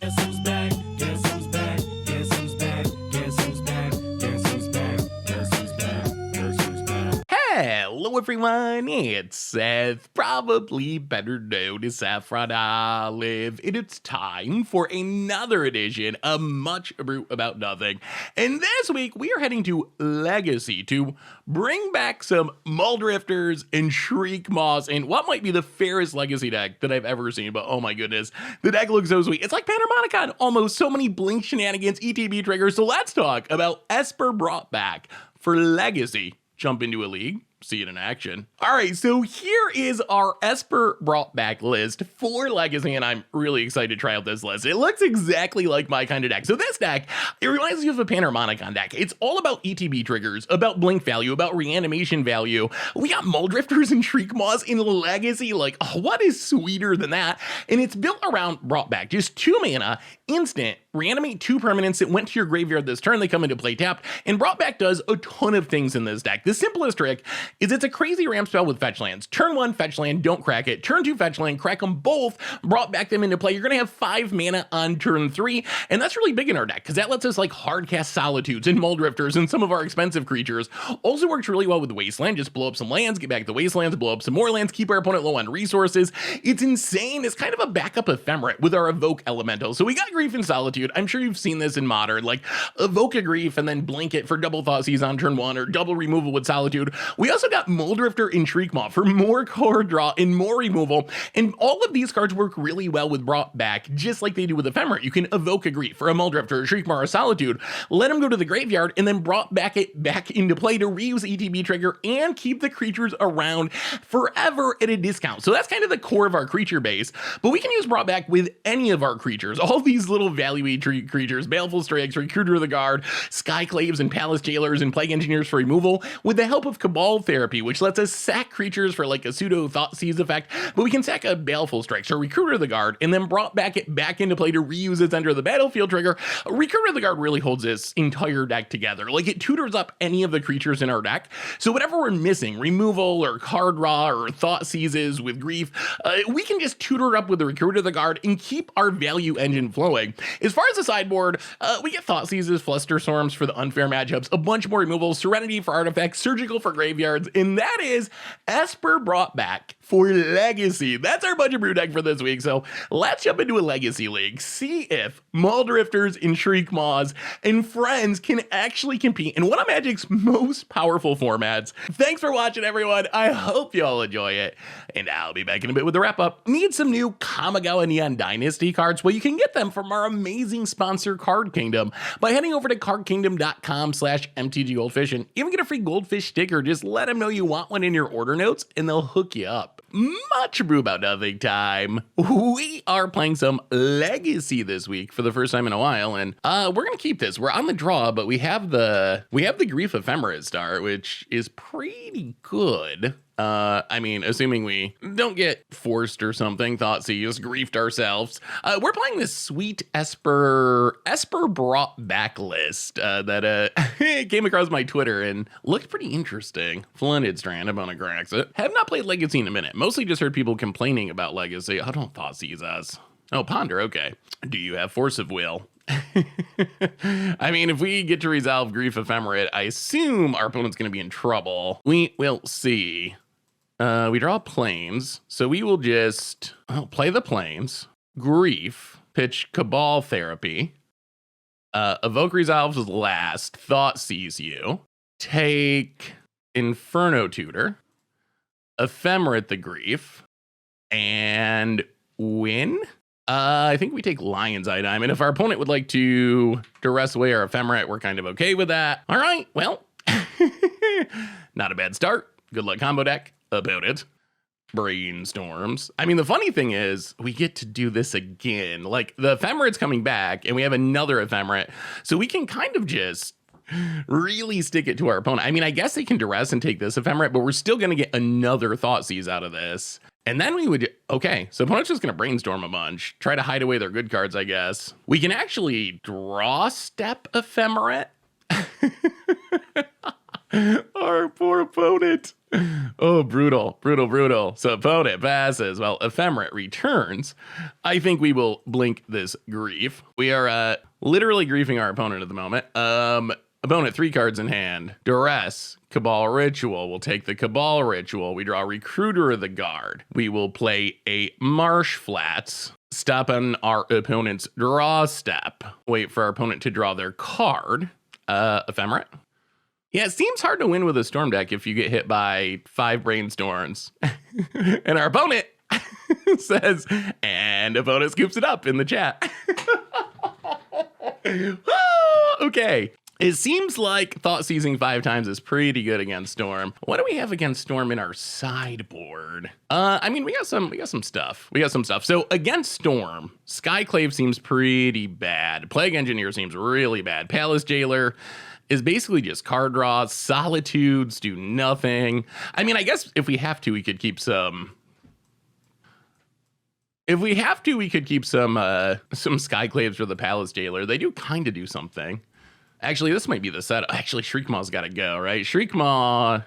Guess who's back? Guess who's back? Guess who's back? Guess who's back? Guess who's back? Guess who's back? Guess who's back? Hello everyone, it's Seth, probably better known as Saffron Olive, and it's time for another edition of Much Brew About Nothing. And this week we are heading to Legacy to bring back some Mulldrifters and Shriekmaws in what might be the fairest Legacy deck that I've ever seen, but oh my goodness, the deck looks so sweet. It's like Panharmonicon, almost so many blink shenanigans, ETB triggers. So let's talk about Esper brought back for Legacy. Jump into a league, see it in action. All right, so here is our Esper brought back list for Legacy, and I'm really excited to try out this list. It looks exactly like my kind of deck. So this deck, it reminds me of a Panharmonicon deck. It's all about ETB triggers, about blink value, about reanimation value. We got Mulldrifters and Shriekmaws in Legacy. Like, oh, what is sweeter than that? And it's built around brought back, just 2 mana, instant, reanimate 2 permanents that went to your graveyard this turn. They come into play tapped, and brought back does a ton of things in this deck. The simplest trick is it's a crazy ramp spell with fetch lands. Turn 1, fetch land, don't crack it. Turn 2, fetch land, crack them both, brought back them into play. You're gonna have 5 mana on turn 3, and that's really big in our deck because that lets us like hard cast Solitudes and Mulldrifters and some of our expensive creatures. Also works really well with Wasteland. Just blow up some lands, get back the Wastelands, blow up some more lands, keep our opponent low on resources. It's insane. It's kind of a backup ephemerate with our Evoke Elemental. So we got Grief and Solitude. I'm sure you've seen this in Modern, like evoke a Grief and then blink it for double Thoughtseize on turn 1 or double removal with Solitude. We also got Mulldrifter and Shriekmaw for more card draw and more removal, and all of these cards work really well with brought back, just like they do with Ephemerate. You can evoke a Grief for a Mulldrifter, a Shriekmaw, or a Solitude, let them go to the graveyard, and then brought back it back into play to reuse ETB trigger and keep the creatures around forever at a discount. So that's kind of the core of our creature base, but we can use brought back with any of our creatures. All these little value creatures, Baleful Strix, Recruiter of the Guard, Skyclaves, and Palace Jailers, and Plague Engineers for removal, with the help of Cabal Therapy, which lets us sack creatures for like a pseudo Thoughtseize effect, but we can sack a Baleful Strix or Recruiter of the Guard and then brought back it back into play to reuse its Enter the Battlefield trigger. Recruiter of the Guard really holds this entire deck together. Like, it tutors up any of the creatures in our deck. So whatever we're missing, removal or card draw or Thoughtseizes with Grief, we can just tutor it up with the Recruiter of the Guard and keep our value engine flowing. As far as the sideboard, we get Thoughtseizes, Flusterstorms for the unfair matchups, a bunch more removals, Serenity for artifacts, Surgical for graveyards, and that is Esper brought back for Legacy. That's our budget brew deck for this week. So let's jump into a Legacy league, see if Mulldrifters and Shriekmaws and friends can actually compete in one of Magic's most powerful formats. Thanks for watching, everyone. I hope you all enjoy it, and I'll be back in a bit with the wrap up. Need some new Kamigawa Neon Dynasty cards? Well, you can get them from our amazing sponsor Card Kingdom by heading over to cardkingdom.com/MTG Goldfish, and even get a free Goldfish sticker. Just let them know you want one in your order notes and they'll hook you up. Much brew about nothing time. We are playing some Legacy this week for the first time in a while, and we're gonna keep this. We're on the draw, but we have the Grief Ephemerate start, which is pretty good. I mean, assuming we don't get forced or something, Thoughtseize, griefed ourselves. We're playing this sweet Esper brought back list that came across my Twitter and looked pretty interesting. Flooded Strand, I'm gonna crack it. Have not played Legacy in a minute. Mostly just heard people complaining about Legacy. I don't Thoughtseize us. Oh, Ponder, okay. Do you have Force of Will? I mean, if we get to resolve Grief Ephemerate, I assume our opponent's going to be in trouble. We will see. We draw Plains, so we will just play the Plains, Grief, pitch Cabal Therapy, Evoke Resolves last, Thoughtseize you, take Inferno Tutor, Ephemerate the Grief, and win? I think we take Lion's Eye Diamond. If our opponent would like to duress away our Ephemerate, we're kind of okay with that. All right, well, not a bad start. Good luck combo deck about it. Brainstorms. I mean, the funny thing is we get to do this again. Like, the Ephemerate's coming back and we have another Ephemerate. So we can kind of just really stick it to our opponent. I mean, I guess they can duress and take this Ephemerate, but we're still going to get another Thoughtseize out of this. And then we would, okay, so opponent's just going to brainstorm a bunch, try to hide away their good cards, I guess. We can actually draw step Ephemerate. Our poor opponent. Oh, brutal, brutal, brutal. So opponent passes. Well, Ephemerate returns. I think we will blink this grief. We are literally griefing our opponent at the moment. Opponent 3 cards in hand. Duress, Cabal Ritual. We'll take the Cabal Ritual. We draw Recruiter of the Guard. We will play a Marsh Flats. Stop on our opponent's draw step. Wait for our opponent to draw their card. Ephemerate. Yeah, it seems hard to win with a Storm deck if you get hit by 5 Brainstorms. And our opponent says, and opponent scoops it up in the chat. Okay. It seems like Thought Seizing 5 times is pretty good against Storm. What do we have against Storm in our sideboard? I mean, we got some stuff. So against Storm, Skyclave seems pretty bad. Plague Engineer seems really bad. Palace Jailer is basically just card draws. Solitudes do nothing. I mean, I guess if we have to, we could keep some. If we have to, we could keep some Skyclaves for the Palace Jailer. They do kind of do something. Actually, this might be the setup. Actually, Shriekmaw's got to go, right? Shriekmaw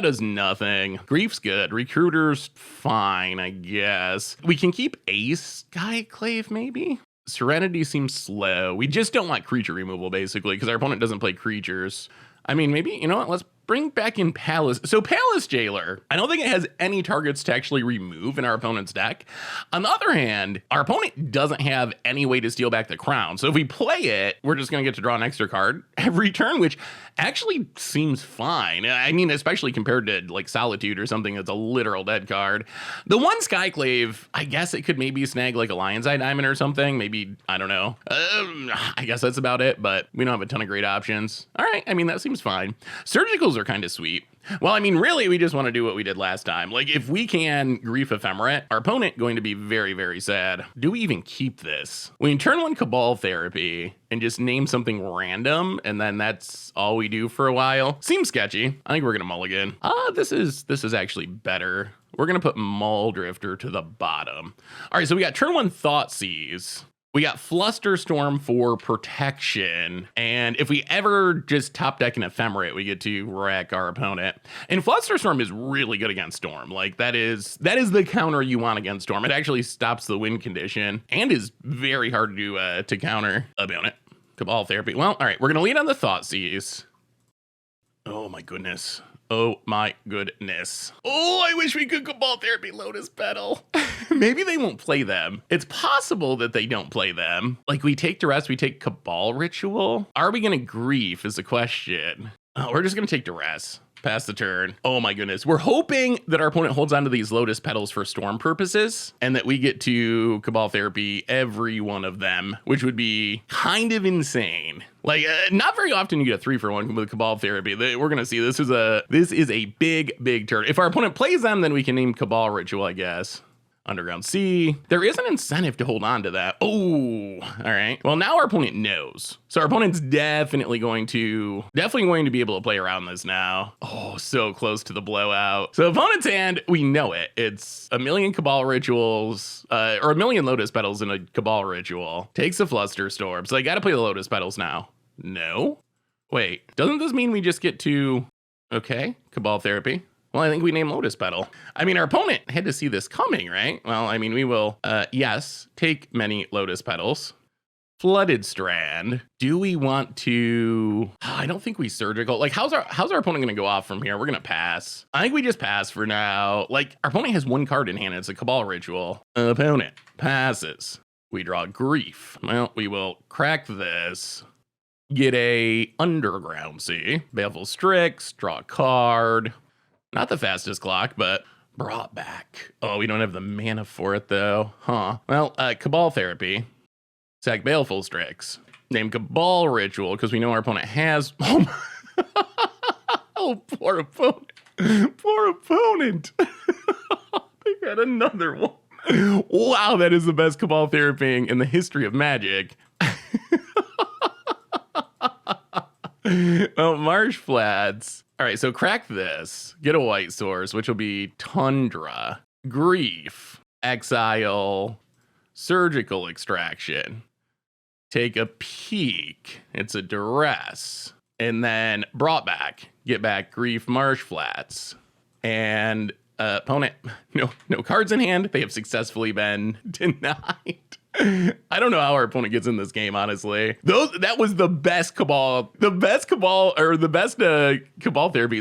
does nothing. Grief's good. Recruiter's fine, I guess. We can keep a Skyclave, maybe? Serenity seems slow. We just don't want creature removal, basically, because our opponent doesn't play creatures. I mean, maybe, you know what? Let's bring back in Palace. So Palace Jailer, I don't think it has any targets to actually remove in our opponent's deck. On the other hand, our opponent doesn't have any way to steal back the crown. So if we play it, we're just going to get to draw an extra card every turn, which actually seems fine. I mean, especially compared to like Solitude or something that's a literal dead card. The one Skyclave, I guess it could maybe snag like a Lion's Eye Diamond or something. Maybe, I don't know. I guess that's about it, but we don't have a ton of great options. All right, I mean, that seems fine. Surgicals are kind of sweet. Well, I mean, really, we just want to do what we did last time. Like, if we can grief Ephemerate, our opponent going to be very, very sad. Do we even keep this? We can turn 1 Cabal Therapy and just name something random, and then that's all we do for a while. Seems sketchy. I think we're gonna mulligan. This is actually better. We're gonna put Mulldrifter to the bottom. All right, so we got turn 1 Thoughtseize. We got Flusterstorm for protection, and if we ever just top deck an Ephemerate, we get to wreck our opponent. And Flusterstorm is really good against Storm. Like, that is the counter you want against Storm. It actually stops the win condition and is very hard to counter opponent. Cabal Therapy. Well, all right, we're gonna lead on the Thoughtseize. Oh my goodness. Oh my goodness. Oh, I wish we could Cabal Therapy Lotus Petal. Maybe they won't play them. It's possible that they don't play them. Like, we take Duress, we take Cabal Ritual. Are we gonna grief is the question. Oh, we're just gonna take Duress. Pass the turn. Oh my goodness. We're hoping that our opponent holds onto these Lotus Petals for Storm purposes and that we get to Cabal Therapy every one of them, which would be kind of insane. Like, not very often you get a 3-for-1 with Cabal Therapy. We're going to see this is a big turn. If our opponent plays them, then we can name Cabal Ritual, I guess. Underground Sea. There is an incentive to hold on to that. Oh, all right. Well, now our opponent knows. So our opponent's definitely going to be able to play around this now. Oh, so close to the blowout. So opponent's hand, we know it. It's a million Cabal Rituals, or a million Lotus Petals in a Cabal Ritual. Takes a Flusterstorm. So I got to play the Lotus Petals now. No? Wait, doesn't this mean we just get to, okay, Cabal Therapy? Well, I think we name Lotus Petal. I mean, our opponent had to see this coming, right? Well, I mean, we will, yes, take many Lotus Petals. Flooded Strand. Do we want to, I don't think we surgical. Like, how's our opponent gonna go off from here? We're gonna pass. I think we just pass for now. Like, our opponent has 1 card in hand. It's a Cabal Ritual. Opponent passes. We draw Grief. Well, we will crack this. Get a Underground Sea. Baleful Strix, draw a card. Not the fastest clock, but brought back. Oh, we don't have the mana for it, though. Huh. Well, Cabal Therapy. Sack Baleful Strix. Name Cabal Ritual, because we know our opponent has... Oh, oh, poor opponent. Poor opponent. They got another one. Wow, that is the best Cabal Therapy in the history of Magic. Well, Marsh Flats. All right, so crack this. Get a white source, which will be Tundra. Grief. Exile. Surgical Extraction. Take a peek. It's a Duress. and then brought back, get back Grief Marsh Flats. And opponent, no cards in hand. They have successfully been denied. I don't know how our opponent gets in this game, honestly. That was the best Cabal therapies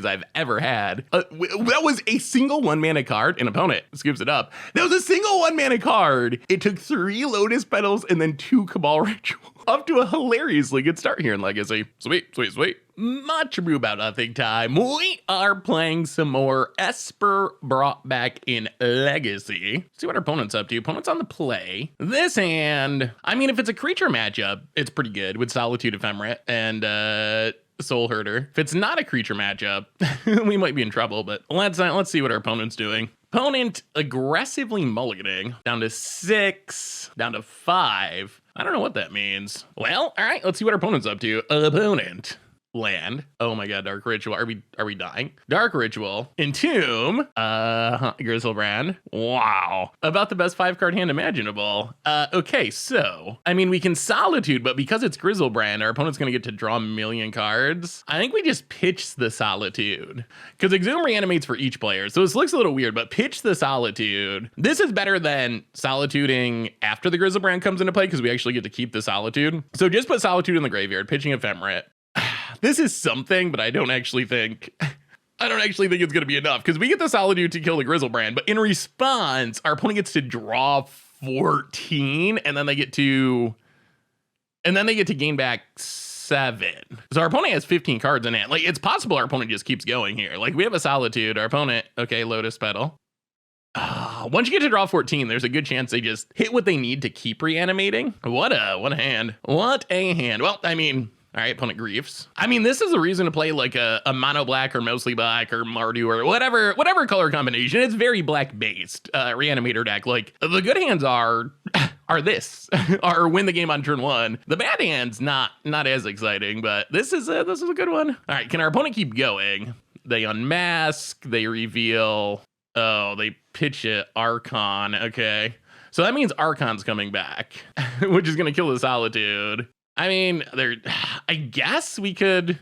I've ever had. That was a single 1-mana card. An opponent scoops it up. That was a single 1-mana card. It took 3 Lotus Petals and then 2 Cabal Ritual. Up to a hilariously good start here in Legacy. Sweet, sweet, sweet. Much ado about nothing time. We are playing some more Esper brought back in Legacy. Let's see what our opponent's up to. Opponent's on the play. This hand, I mean, if it's a creature matchup, it's pretty good with Solitude Ephemerate and Soul Herder. If it's not a creature matchup, we might be in trouble, but let's see what our opponent's doing. Opponent aggressively mulliganing down to 6, down to 5. I don't know what that means. Well, all right, let's see what our opponent's up to. Opponent. Land. Oh my god, Dark Ritual. Are we dying? Dark Ritual. Entomb. Grizzlebrand. Wow. About the best 5-card hand imaginable. Okay, so, I mean, we can Solitude, but because it's Grizzlebrand, our opponent's gonna get to draw a million cards. I think we just pitch the Solitude. Because Exhume reanimates for each player, so this looks a little weird, but pitch the Solitude. This is better than Solituding after the Grizzlebrand comes into play, because we actually get to keep the Solitude. So just put Solitude in the graveyard, pitching Ephemerate. This is something, but I don't actually think it's going to be enough, because we get the Solitude to kill the Grizzlebrand, but in response, our opponent gets to draw 14, and then they get to gain back 7. So our opponent has 15 cards in hand. Like, it's possible our opponent just keeps going here. Like, we have a Solitude, our opponent, okay, Lotus Petal. Once you get to draw 14, there's a good chance they just hit what they need to keep reanimating. What a hand. What a hand. Well, I mean, all right, opponent griefs. I mean, this is a reason to play like a mono black or mostly black or Mardu or whatever color combination. It's very black based reanimator deck. Like, the good hands are this, or win the game on turn 1. The bad hands not as exciting, but this is a good one. All right, can our opponent keep going? They unmask, they reveal. Oh, they pitch it Archon. Okay, so that means Archon's coming back, which is gonna kill the Solitude. I mean, I guess we could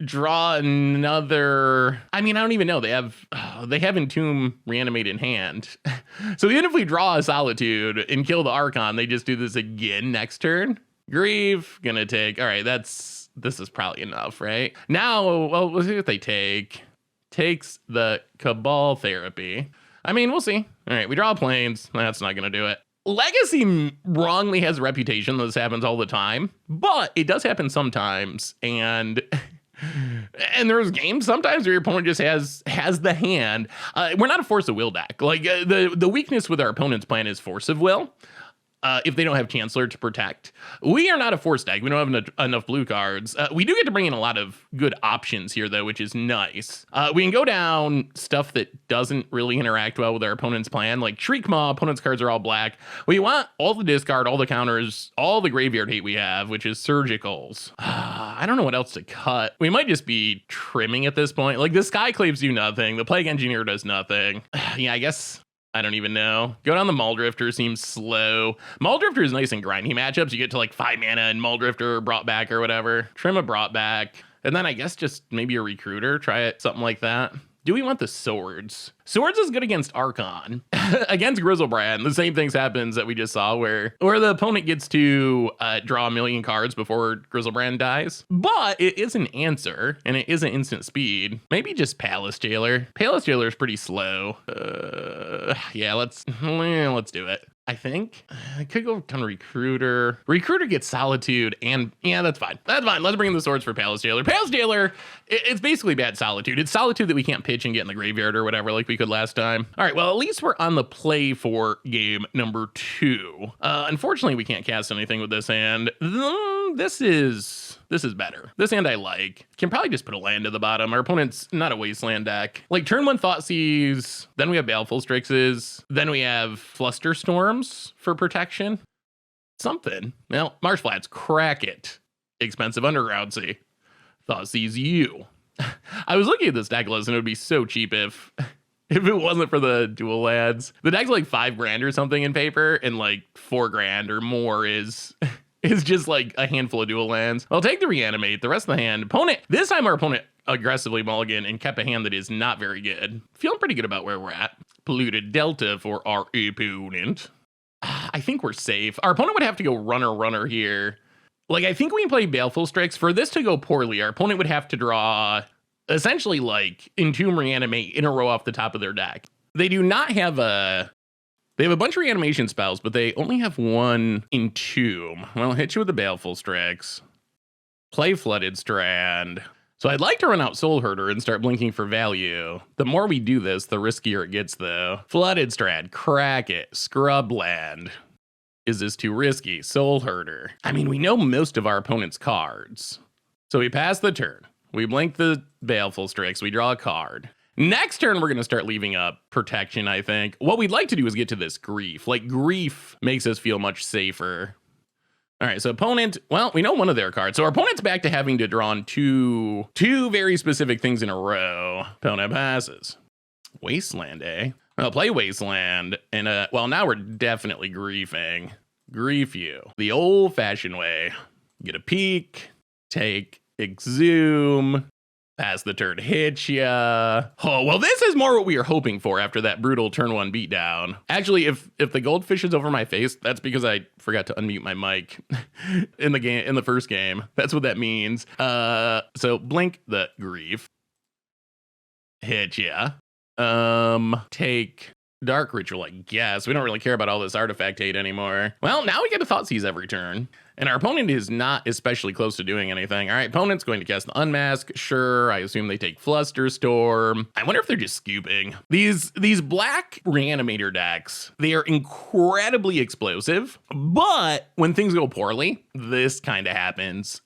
draw another. I mean, I don't even know. They have Entomb Reanimate in hand. So even if we draw a Solitude and kill the Archon, they just do this again next turn. Grieve, gonna take. All right, this is probably enough, right? Now, well, we'll see what they take. Takes the Cabal Therapy. I mean, we'll see. All right, we draw planes. That's not gonna do it. Legacy wrongly has a reputation that this happens all the time, but it does happen sometimes, and there's games sometimes where your opponent just has the hand. We're not a Force of Will deck. Like, the weakness with our opponent's plan is Force of Will. If they don't have Chancellor to protect. We are not a force deck. We don't have enough blue cards. We do get to bring in a lot of good options here, though, which is nice. We can go down stuff that doesn't really interact well with our opponent's plan, like Shriekmaw. Opponent's cards are all black. We want all the discard, all the counters, all the graveyard hate we have, which is Surgicals. I don't know what else to cut. We might just be trimming at this point. Like, the Skyclaves do nothing. The Plague Engineer does nothing. Yeah, I guess I don't even know. Go down the Mulldrifter seems slow. Mulldrifter is nice in grindy matchups. You get to like 5 mana and Mulldrifter brought back or whatever. Trim a brought back. And then I guess just maybe a Recruiter. Try it, something like that. Do we want the Swords? Swords is good against Archon. Against Grizzlebrand, the same things happens that we just saw where the opponent gets to draw a million cards before Grizzlebrand dies. But it is an answer, and it is an instant speed. Maybe just Palace Jailer. Palace Jailer is pretty slow. Yeah, let's do it. I think I could go on Recruiter. Recruiter gets Solitude, and yeah, that's fine. That's fine. Let's bring in the Swords for Palace Jailer. Palace Jailer, it's basically bad Solitude. It's Solitude that we can't pitch and get in the graveyard or whatever like we could last time. All right, well, at least we're on the play for game number 2. Unfortunately, we can't cast anything with this hand. This is better. This hand I like. Can probably just put a land at the bottom. Our opponent's not a wasteland deck. Like, turn 1 Thoughtseize, then we have Baleful Strixes, then we have Fluster Storms for protection. Something. Well, Marsh Flats, crack it. Expensive Underground Sea. Thoughtseize you. I was looking at this deck list and it would be so cheap if it wasn't for the dual lands. The deck's like $5 grand or something in paper, and like $4 grand or more is is just like a handful of dual lands. I'll take the reanimate, the rest of the hand. Opponent, this time our opponent aggressively mulligan and kept a hand that is not very good. Feeling pretty good about where we're at. Polluted Delta for our opponent. I think we're safe. Our opponent would have to go runner here. Like, I think we can play Baleful Strix. For this to go poorly, our opponent would have to draw essentially like Entomb, Reanimate in a row off the top of their deck. They do not have they have a bunch of reanimation spells, but they only have one Entomb. Well, I'll hit you with the Baleful Strix. Play Flooded Strand. So I'd like to run out Soul Herder and start blinking for value. The more we do this, the riskier it gets though. Flooded Strand, crack it, Scrubland. Is this too risky? Soul Herder. I mean, we know most of our opponent's cards. So we pass the turn. We blink the Baleful Strix. We draw a card. Next turn, we're going to start leaving up protection, I think. What we'd like to do is get to this Grief. Like, Grief makes us feel much safer. All right, so opponent, well, we know one of their cards. So our opponent's back to having to draw on two very specific things in a row. Opponent passes. Wasteland, eh? I'll play Wasteland, and well, now we're definitely griefing. Grief you. The old-fashioned way. Get a peek, take, exhume, pass the turn, hit ya. Oh, well, this is more what we were hoping for after that brutal turn one beatdown. Actually, if the goldfish is over my face, that's because I forgot to unmute my mic in the first game. That's what that means. So blink the grief. Hit ya. Take Dark Ritual, I guess. We don't really care about all this artifact hate anymore. Well, now we get a Thoughtseize every turn. And our opponent is not especially close to doing anything. All right, opponent's going to cast the Unmask. Sure, I assume they take Flusterstorm. I wonder if they're just scooping. These black reanimator decks, they are incredibly explosive, but when things go poorly, this kind of happens.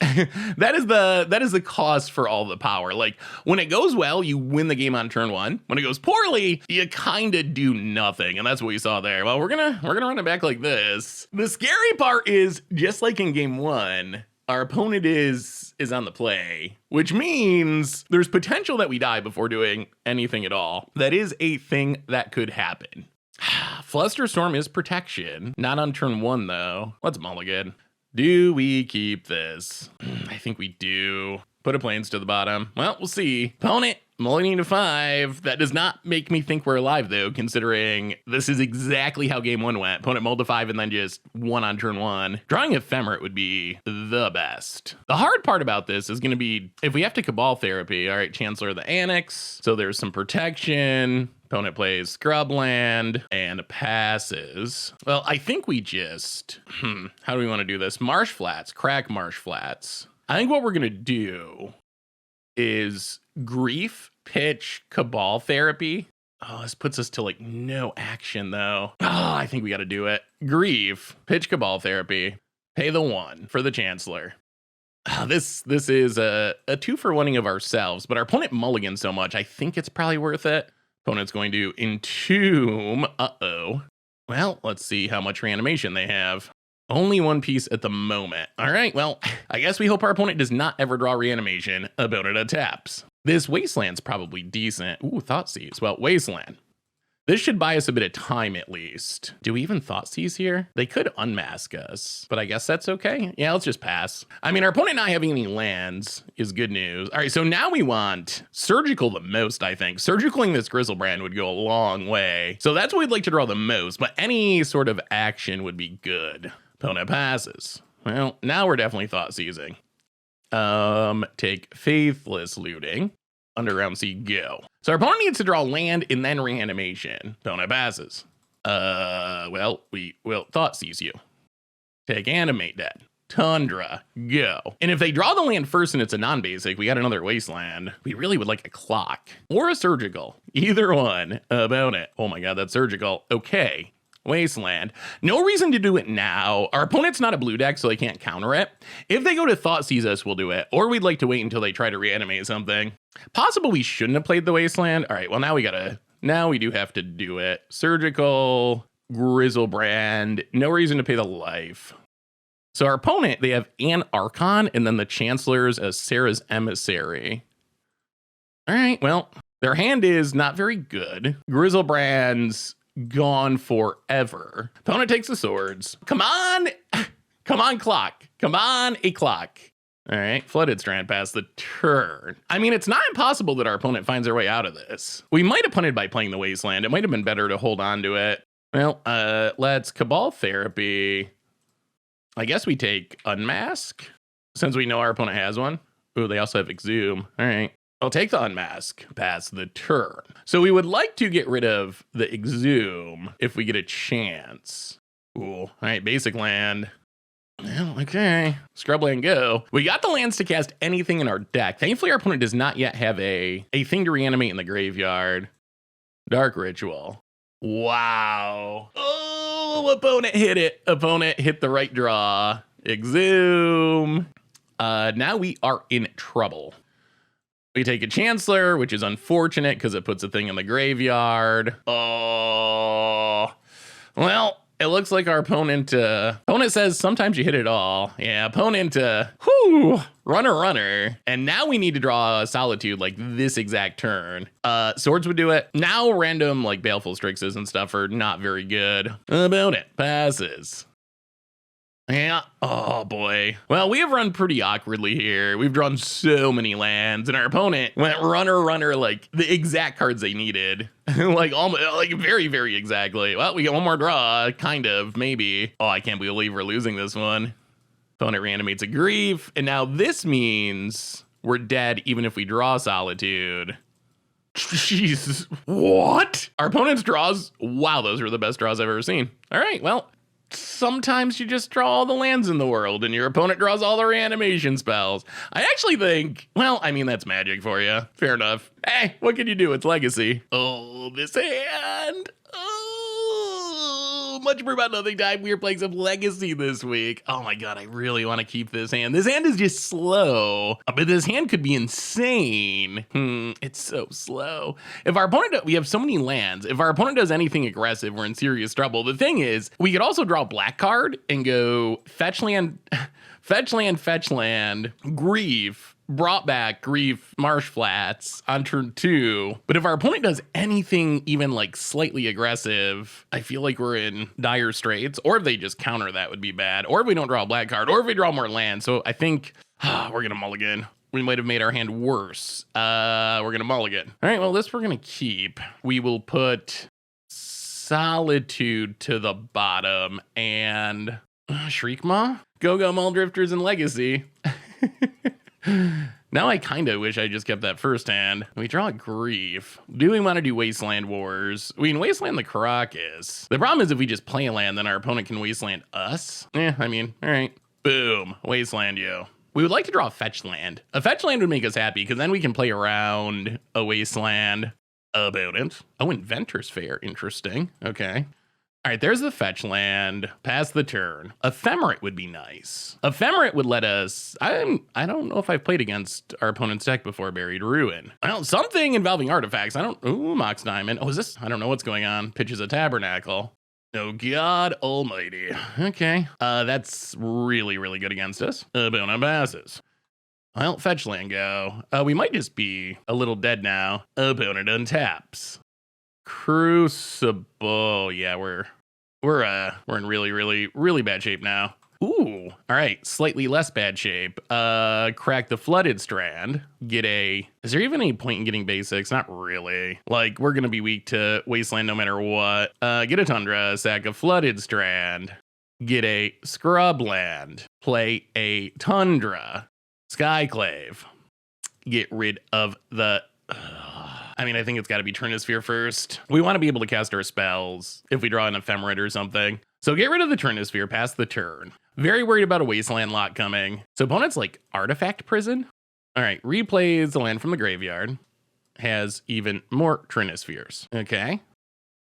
That is the cost for all the power. Like, when it goes well, you win the game on turn one. When it goes poorly, you kind of do nothing, and that's what we saw there. Well, we're gonna run it back like this. The scary part is, just like in game one, our opponent is on the play, which means there's potential that we die before doing anything at all. That is a thing that could happen. Flusterstorm is protection. Not on turn one, though. Let's mulligan. Do we keep this? I think we do. Put a plains to the bottom. Well, we'll see. Opponent, mulliganing to 5. That does not make me think we're alive, though, considering this is exactly how game one went. Opponent mulled to 5 and then just won on turn one. Drawing Ephemerate would be the best. The hard part about this is going to be if we have to Cabal Therapy. All right, Chancellor of the Annex. So there's some protection. Opponent plays Scrubland and passes. Well, I think we just, how do we want to do this? Marsh Flats, crack Marsh Flats. I think what we're going to do is Grief, pitch, Cabal Therapy. Oh, this puts us to like no action though. Oh, I think we got to do it. Grief, pitch, Cabal Therapy, pay the 1 for the Chancellor. Oh, this is a 2-for-1ing of ourselves, but our opponent mulligans so much, I think it's probably worth it. Opponent's going to Entomb. Uh-oh. Well, let's see how much reanimation they have. Only one piece at the moment. All right, well, I guess we hope our opponent does not ever draw reanimation. Opponent taps. This Wasteland's probably decent. Ooh, Thoughtseize. Well, Wasteland. This should buy us a bit of time at least. Do we even Thoughtseize here? They could unmask us, but I guess that's okay. Yeah, let's just pass. I mean, our opponent not having any lands is good news. All right, so now we want Surgical the most, I think. Surgicaling this Grizzlebrand would go a long way. So that's what we'd like to draw the most, but any sort of action would be good. Opponent passes. Well, now we're definitely Thoughtseizing. Take Faithless Looting. Underground Sea, go. So our opponent needs to draw land and then reanimation. Opponent passes. Well, we will Thoughtseize you. Take Animate Dead. Tundra, go. And if they draw the land first and it's a non-basic, we got another Wasteland. We really would like a Clock or a Surgical. Either one. Opponent. Oh my god, that's Surgical. Okay. Wasteland. No reason to do it now. Our opponent's not a blue deck, so they can't counter it. If they go to Thoughtseize us, we'll do it. Or we'd like to wait until they try to reanimate something. Possible we shouldn't have played the Wasteland. All right, well, now we do have to do it. Surgical, Grizzlebrand. No reason to pay the life. So our opponent, they have an Archon, and then the Chancellor's as Sarah's Emissary. All right, well, their hand is not very good. Grizzlebrand's gone forever. Opponent takes the swords. Come on! Come on, Clock. Come on, a clock. All right, Flooded Strand past the turn. I mean, it's not impossible that our opponent finds their way out of this. We might have punted by playing the Wasteland. It might have been better to hold on to it. Well, let's Cabal Therapy. I guess we take Unmask, since we know our opponent has one. Ooh, they also have Exhume. All right. I'll take the Unmask past the turn. So we would like to get rid of the Exhume if we get a chance. Cool. All right, basic land. Well, okay. Scrubland go. We got the lands to cast anything in our deck. Thankfully, our opponent does not yet have a thing to reanimate in the graveyard. Dark Ritual. Wow. Oh, opponent hit it. Opponent hit the right draw. Exhume. Now we are in trouble. We take a Chancellor, which is unfortunate because it puts a thing in the graveyard. Oh, well, it looks like our opponent says sometimes you hit it all. Yeah, opponent, runner. And now we need to draw a Solitude like this exact turn. Swords would do it. Now random like Baleful Strixes and stuff are not very good. Opponent passes. Yeah. Oh, boy. Well, we have run pretty awkwardly here. We've drawn so many lands, and our opponent went runner, like the exact cards they needed. like almost, like very, very exactly. Well, we get one more draw, kind of, maybe. Oh, I can't believe we're losing this one. Opponent reanimates a Grief, and now this means we're dead even if we draw Solitude. Jesus. What? Our opponent's draws, wow, those were the best draws I've ever seen. All right, well. Sometimes you just draw all the lands in the world and your opponent draws all the reanimation spells. I actually think, well, I mean, that's Magic for you. Fair enough. Hey, what can you do? It's Legacy. Oh, this hand. Oh, much more about nothing time. We are playing some Legacy this week. Oh my God, I really want to keep this hand. This hand is just slow, but this hand could be insane. It's so slow. If our opponent, we have so many lands. If our opponent does anything aggressive, we're in serious trouble. The thing is, we could also draw a black card and go fetch land, Grief, brought back Grief, Marsh Flats on turn 2. But if our opponent does anything even like slightly aggressive, I feel like we're in dire straits. Or if they just counter, that would be bad. Or if we don't draw a black card, or if we draw more land. So I think we're gonna mulligan. We might have made our hand worse. We're gonna mulligan. All right, well, this we're gonna keep. We will put Solitude to the bottom and Shriekmaw? Go Mulldrifters and Legacy. Now I kind of wish I just kept that first hand. We draw a Grief. Do we want to do Wasteland Wars? We can Wasteland the Caracas. The problem is if we just play a land, then our opponent can Wasteland us. I mean, all right. Boom. Wasteland you. We would like to draw a fetch land. A fetch land would make us happy because then we can play around a Wasteland. Opponent. Oh, Inventor's Fair. Interesting. Okay. All right, there's the fetch land. Pass the turn. Ephemerate would be nice. Ephemerate would let us. I don't know if I've played against our opponent's deck before. Buried Ruin. Well, something involving artifacts. Ooh, Mox Diamond. Oh, is this? I don't know what's going on. Pitches a Tabernacle. Oh, God almighty. Okay. That's really, really good against us. Opponent passes. Well, fetch land go. We might just be a little dead now. Opponent untaps. Crucible. Yeah, we're in really, really, really bad shape now. Ooh. All right, slightly less bad shape. Crack the Flooded Strand. Is there even any point in getting basics? Not really. Like, we're gonna be weak to Wasteland no matter what. Get a Tundra, sack a Flooded Strand. Get a Scrubland. Play a Tundra. Skyclave. Get rid of the... I think it's got to be Trinisphere first. We want to be able to cast our spells if we draw an Ephemerate or something. So get rid of the Trinisphere, pass the turn. Very worried about a Wasteland lot coming. So opponent's like Artifact Prison. All right, replays the land from the graveyard. Has even more Trinispheres. Okay.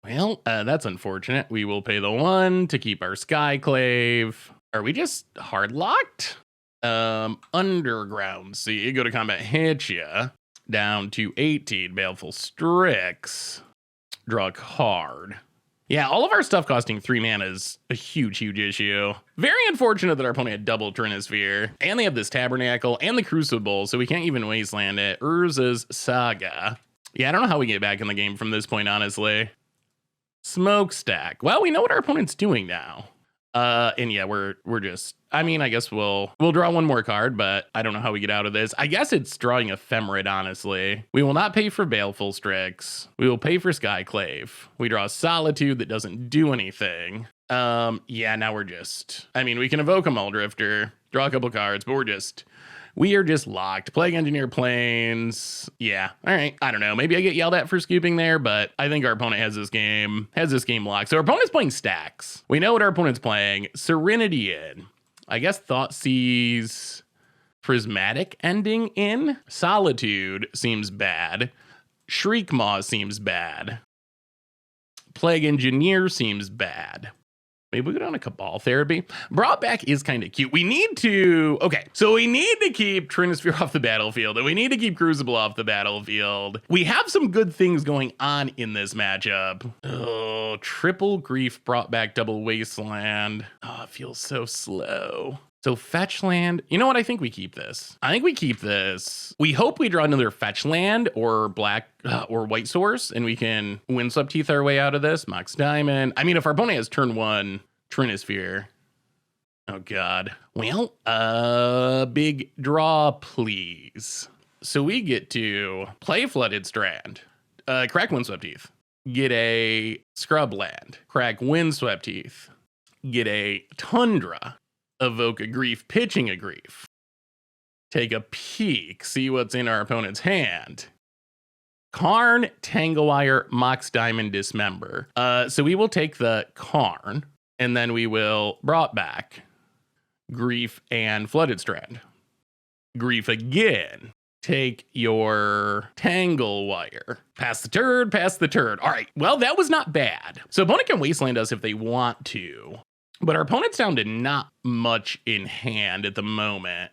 Well, that's unfortunate. We will pay the 1 to keep our Skyclave. Are we just hard locked? Underground Sea. Go to combat, hit ya. Down to 18, Baleful Strix. Draw a card. Yeah, all of our stuff costing 3 mana is a huge, huge issue. Very unfortunate that our opponent had double Trinisphere. And they have this Tabernacle and the Crucible, so we can't even Wasteland it. Urza's Saga. Yeah, I don't know how we get back in the game from this point, honestly. Smokestack. Well, we know what our opponent's doing now. And yeah, we're just, I mean, I guess we'll draw one more card, but I don't know how we get out of this. I guess it's drawing Ephemerate, honestly. We will not pay for Baleful Strix. We will pay for Skyclave. We draw Solitude that doesn't do anything. Yeah, now we're just, I mean, we can evoke a Mulldrifter, draw a couple cards, but we are just locked. Plague Engineer Plains. Yeah. All right. I don't know. Maybe I get yelled at for scooping there, but I think our opponent has this game locked. So our opponent's playing stacks. We know what our opponent's playing. Serenity in. I guess Thoughtseize Prismatic ending in. Solitude seems bad. Shriekmaw seems bad. Plague Engineer seems bad. Maybe we go down to Cabal Therapy. Brought Back is kind of cute. We need to keep Trinisphere off the battlefield, and we need to keep Crucible off the battlefield. We have some good things going on in this matchup. Oh, triple Grief, Brought Back, double Wasteland. Oh, it feels so slow. So fetch land. You know what? I think we keep this. We hope we draw another fetch land or black or white source, and we can Windswept Teeth our way out of this. Mox Diamond. I mean, if our opponent has turn 1 Trinisphere. Oh God. Well, big draw, please. So we get to play Flooded Strand, crack Windswept Teeth, get a Scrub Land, crack Windswept Teeth, get a Tundra. Evoke a Grief, pitching a Grief. Take a peek, see what's in our opponent's hand. Karn, Tanglewire, Mox Diamond, Dismember. So we will take the Karn, and then we will Brought Back, Grief, and Flooded Strand. Grief again. Take your Tanglewire. Pass the turd. All right, well, that was not bad. So opponent can Wasteland us if they want to. But our opponent's down to not much in hand at the moment.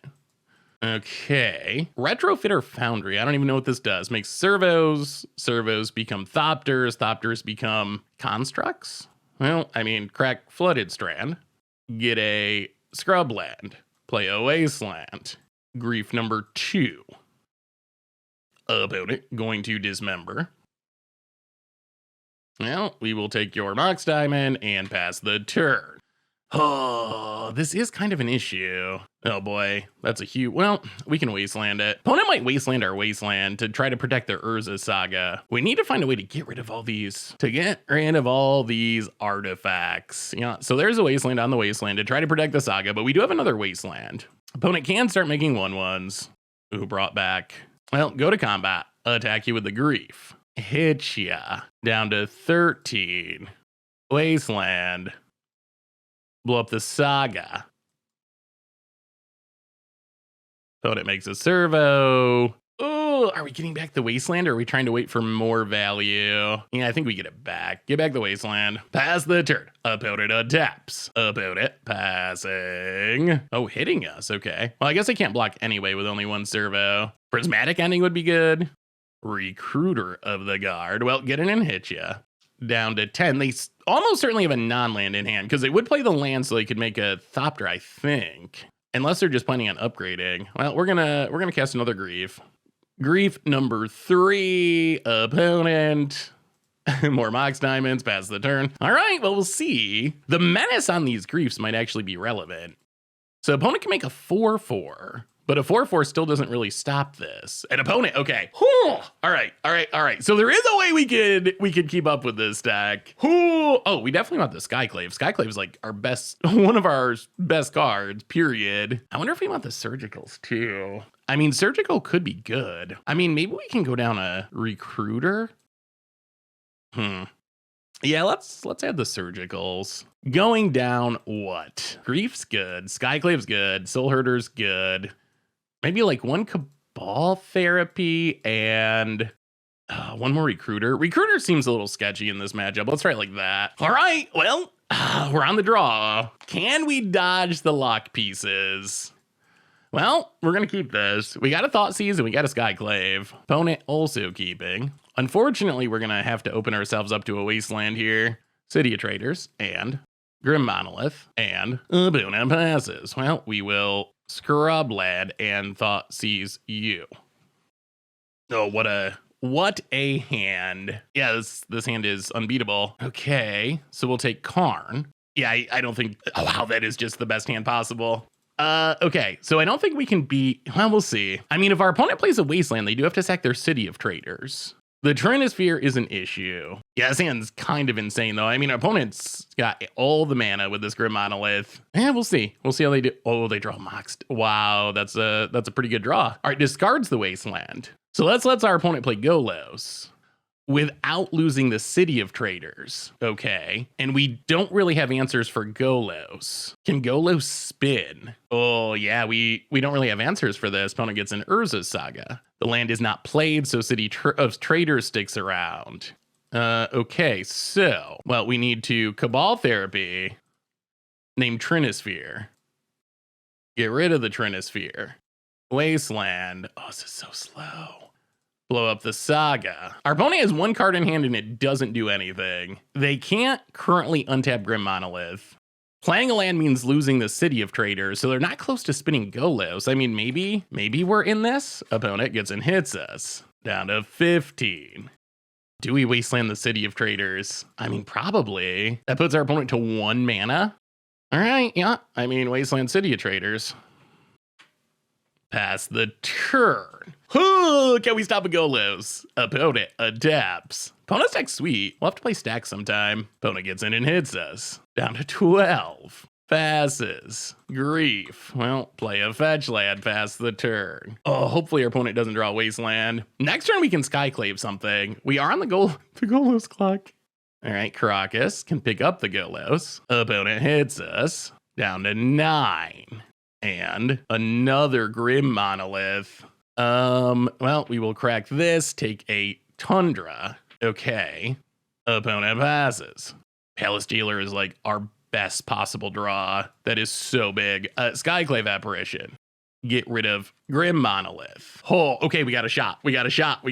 Okay. Retrofitter Foundry. I don't even know what this does. Makes servos. Servos become Thopters. Thopters become constructs. Well, I mean, crack Flooded Strand. Get a Scrubland. Play a Wasteland. Grief number 2. Opponent going to Dismember. Well, we will take your Mox Diamond and pass the turn. Oh, this is kind of an issue. Oh boy, that's a huge, well, we can Wasteland it. Opponent might Wasteland our Wasteland to try to protect their Urza Saga. We need to find a way to get rid of all these, artifacts. Yeah, so there's a Wasteland on the Wasteland to try to protect the Saga, but we do have another Wasteland. Opponent can start making 1/1s. Ooh, Brought Back. Well, go to combat. Attack you with the Grief. Hit ya. Down to 13. Wasteland. Blow up the Saga. Opponent makes a servo. Oh, are we getting back the Wasteland, or are we trying to wait for more value? Yeah, I think we get it back. Get back the Wasteland. Pass the turn. Opponent adapts. Opponent passing. Oh, hitting us. Okay. Well, I guess I can't block anyway with only 1 servo. Prismatic ending would be good. Recruiter of the Guard. Well, get in and hit ya. Down to 10. They almost certainly have a non-land in hand, because they would play the land so they could make a Thopter, I think. Unless they're just planning on upgrading. Well, we're gonna cast another Grief. Grief number 3. Opponent. More Mox Diamonds. Pass the turn. All right, well, we'll see. The menace on these Griefs might actually be relevant. So opponent can make a 4/4. But a 4/4 still doesn't really stop this. An opponent, okay. Whew. All right. So there is a way we could keep up with this deck. Whew. Oh, we definitely want the Skyclave. Skyclave is like our best, one of our best cards, period. I wonder if we want the Surgicals too. I mean, Surgical could be good. I mean, maybe we can go down a Recruiter. Yeah, let's add the Surgicals. Going down what? Grief's good. Skyclave's good. Soul Herder's good. Maybe like 1 Cabal Therapy and 1 more Recruiter. Recruiter seems a little sketchy in this matchup. Let's try it like that. All right, well, we're on the draw. Can we dodge the lock pieces? Well, we're going to keep this. We got a Thoughtseize and we got a Skyclave. Opponent also keeping. Unfortunately, we're going to have to open ourselves up to a Wasteland here. City of Traders and Grim Monolith and opponent passes. Well, we will Scrubland and Thoughtseize you. Oh, what a hand. Yeah, this hand is unbeatable. Okay, so we'll take Karn. Yeah, I don't think, oh, wow, that is just the best hand possible. Okay, so I don't think we can beat, well, we'll see. I mean, if our opponent plays a Wasteland, they do have to sack their City of Traders. The Trinisphere is an issue. Yeah, this hand's kind of insane, though. I mean, our opponent's got all the mana with this Grim Monolith. Yeah, we'll see. We'll see how they do. Oh, they draw Moxed. Wow, that's a pretty good draw. All right, discards the Wasteland. So let's let our opponent play Golos without losing the City of Traders. Okay. And we don't really have answers for Golos. Can Golos spin? Oh, yeah, we don't really have answers for this. Opponent gets an Urza Saga. The land is not played, so City of Traders sticks around. Okay, so, well, we need to Cabal Therapy, name Trinisphere. Get rid of the Trinisphere. Wasteland. Oh, this is so slow. Blow up the Saga. Our opponent has one card in hand and it doesn't do anything. They can't currently untap Grim Monolith. Playing a land means losing the City of Traders, so they're not close to spinning Golos. I mean, maybe we're in this. Opponent gets and hits us. Down to 15. Do we Wasteland the City of Traders? I mean, probably. That puts our opponent to 1 mana. All right, yeah. I mean, Wasteland City of Traders. Pass the turn. Can we stop a Golos? Opponent adapts. Opponent's deck sweet. We'll have to play stack sometime. Opponent gets in and hits us. Down to 12. Passes. Grief. Well, play a fetch land, pass the turn. Oh, hopefully our opponent doesn't draw Wasteland. Next turn we can Skyclave something. We are on the Golos clock. All right, Caracas can pick up the Golos. Opponent hits us. Down to 9. And another Grim Monolith. Well, we will crack this, take a Tundra. Okay. Opponent passes. Palace Dealer is like our best possible draw. That is so big. Skyclave Apparition. Get rid of Grim Monolith. Oh, okay, we got a shot. We got a shot.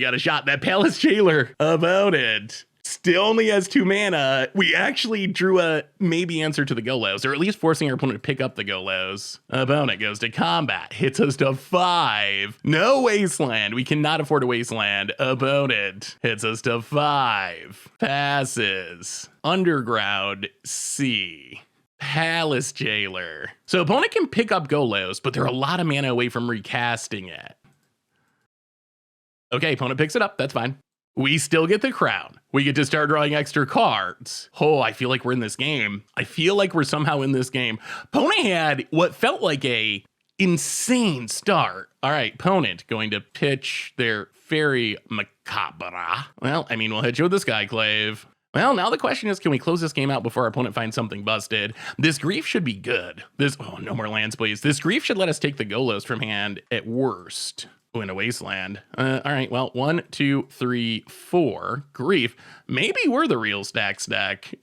That Palace Jailer about it. Still only has 2 mana. We actually drew a maybe answer to the Golos, or at least forcing our opponent to pick up the Golos. Opponent goes to combat, hits us to 5. No Wasteland. We cannot afford a Wasteland. Opponent hits us to 5. Passes. Underground C. Palace Jailer. So opponent can pick up Golos, but they're a lot of mana away from recasting it. Okay, opponent picks it up. That's fine. We still get the crown. We get to start drawing extra cards. Oh, I feel like we're in this game. I feel like we're somehow in this game. Opponent had what felt like a insane start. All right, opponent going to pitch their Fairy Macabre. Well, I mean, we'll hit you with the Skyclave. Well, now the question is, can we close this game out before our opponent finds something busted? This Grief should be good. Oh, no more lands, please. This Grief should let us take the Golos from hand at worst. Oh, in a Wasteland. All right, well, 1, 2, 3, 4. Grief. Maybe we're the real stack.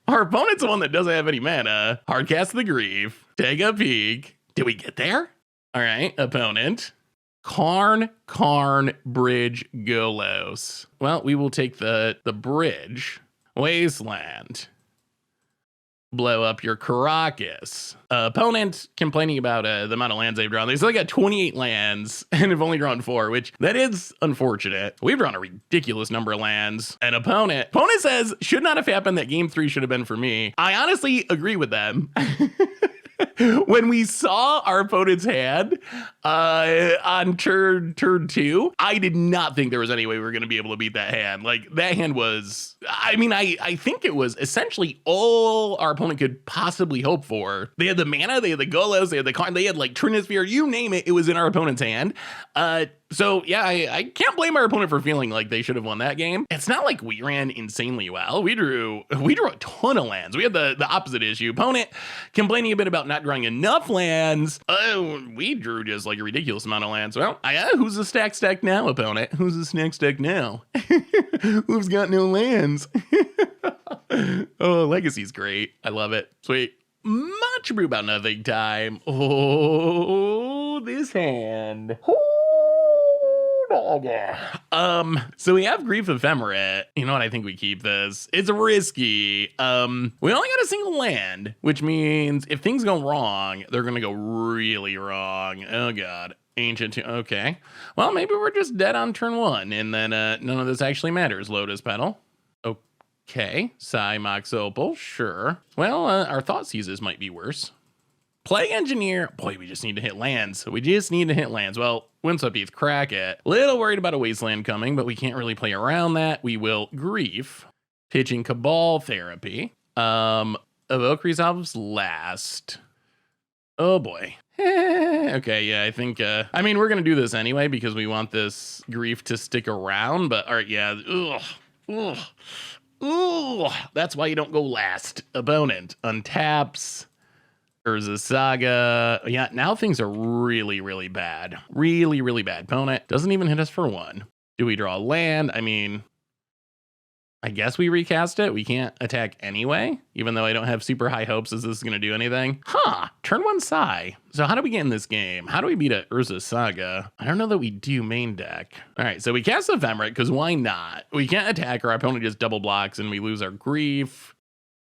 Our opponent's the one that doesn't have any mana. Hardcast the Grief. Take a peek. Did we get there? All right, opponent. Karn, Bridge, Golos. Well, we will take the Bridge. Wasteland. Blow up your Caracas. Opponent complaining about the amount of lands they've drawn. They still got 28 lands and have only drawn 4, which that is unfortunate. We've drawn a ridiculous number of lands. And opponent says, should not have happened, that game 3 should have been for me. I honestly agree with them. When we saw our opponent's hand on turn 2, I did not think there was any way we were going to be able to beat that hand. Like, that hand was, I mean, I think it was essentially all our opponent could possibly hope for. They had the mana, they had the Golos, they had the card, they had like Trinisphere, you name it, it was in our opponent's hand. So yeah, I can't blame our opponent for feeling like they should have won that game. It's not like we ran insanely well. We drew a ton of lands. We had the opposite issue. Opponent complaining a bit about not drawing enough lands. We drew just like a ridiculous amount of lands. Well, who's the stack now, opponent? Who's the stack now? Who's got no lands? Oh, Legacy's great. I love it. Sweet. Much brew about nothing time. Oh, this hand. So we have Grief Ephemerate. You know what? I think we keep this. It's risky. We only got a single land, which means if things go wrong, they're gonna go really wrong. Oh god. Ancient. Okay. Well, maybe we're just dead on turn 1, and then none of this actually matters. Lotus Petal. Okay, Mox Opal, sure. Well, our Thought Seizes might be worse. Plague Engineer, boy, we just need to hit lands. We just need to hit lands. Well, Windswept Heath, crack it. Little worried about a Wasteland coming, but we can't really play around that. We will Grief, pitching Cabal Therapy. Evoke Resolves last. Oh boy. Okay, yeah, I think, I mean, we're gonna do this anyway because we want this Grief to stick around, but all right, yeah, Ooh, that's why you don't go last. Opponent untaps. Urza Saga. Yeah, now things are really, really bad. Really, really bad. Opponent doesn't even hit us for 1. Do we draw land? I mean, I guess we recast it. We can't attack anyway, even though I don't have super high hopes as this is going to do anything. Huh, turn 1 Sai. So how do we get in this game? How do we beat a Urza Saga? I don't know that we do main deck. All right, so we cast Ephemerate because why not? We can't attack, our opponent just double blocks and we lose our Grief.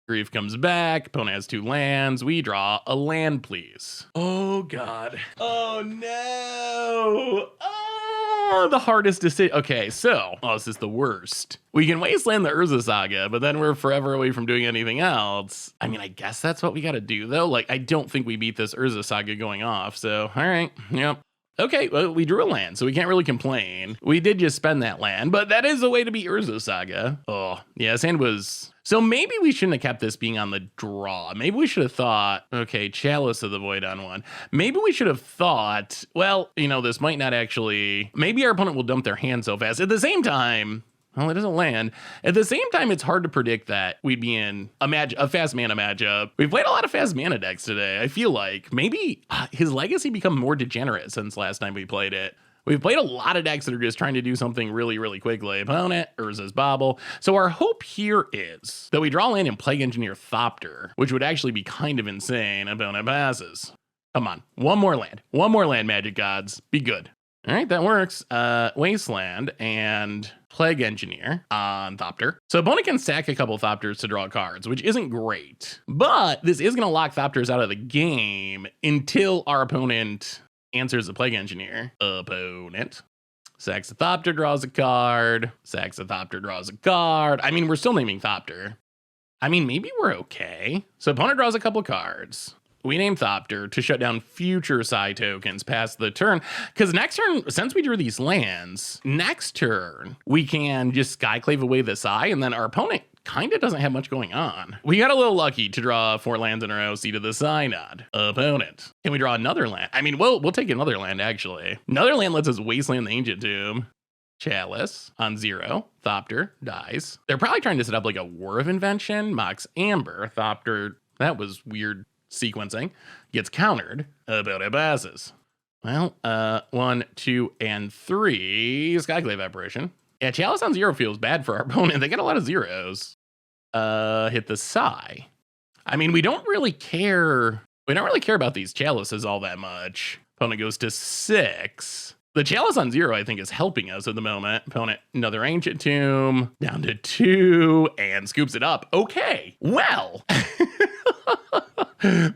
Grief comes back, opponent has 2 lands, we draw a land, please. Oh God. Oh no. Oh, the hardest decision. Okay, so, this is the worst. We can Wasteland the Urza Saga, but then we're forever away from doing anything else. I mean, I guess that's what we gotta do though. Like, I don't think we beat this Urza Saga going off, so, all right, yep. Okay, well, we drew a land, so we can't really complain. We did just spend that land, but that is a way to beat Urza Saga. Oh, yeah, this hand was... So maybe we shouldn't have kept this being on the draw. Maybe we should have thought, okay, Chalice of the Void on 1. Maybe we should have thought, well, you know, this might not actually... Maybe our opponent will dump their hand so fast. At the same time... Well, it doesn't land. At the same time, it's hard to predict that we'd be in a fast mana matchup. We've played a lot of fast mana decks today. I feel like maybe his legacy become more degenerate since last time we played it. We've played a lot of decks that are just trying to do something really, really quickly. Opponent, Urza's Bobble. So our hope here is that we draw land and Plague Engineer Thopter, which would actually be kind of insane. Opponent passes. Come on, one more land, Magic Gods. Be good. All right, that works. Wasteland and Plague Engineer on Thopter. So opponent can stack a couple Thopters to draw cards, which isn't great. But this is going to lock Thopters out of the game until our opponent answers the Plague Engineer. Opponent. Sacks a Thopter, draws a card. Sacks a Thopter, draws a card. I mean, we're still naming Thopter. I mean, maybe we're okay. So opponent draws a couple cards. We name Thopter to shut down future Sai tokens past the turn. Because next turn, since we drew these lands, next turn, we can just Skyclave away the Sai, and then our opponent kind of doesn't have much going on. We got a little lucky to draw 4 lands in a row, Seat of the Synod. Opponent. Can we draw another land? I mean, we'll take another land, actually. Another land lets us Wasteland the Ancient Tomb. Chalice on 0. Thopter dies. They're probably trying to set up like a War of Invention. Mox Amber. Thopter. That was weird sequencing. Gets countered. Opponent passes. Well, 1, 2, and 3. Skyclave Apparition. Yeah, Chalice on 0 feels bad for our opponent. They got a lot of zeros. Hit the Sai. I mean, we don't really care. We don't really care about these Chalices all that much. Opponent goes to 6. The Chalice on 0, I think, is helping us at the moment. Opponent, another Ancient Tomb, down to 2, and scoops it up. Okay, well.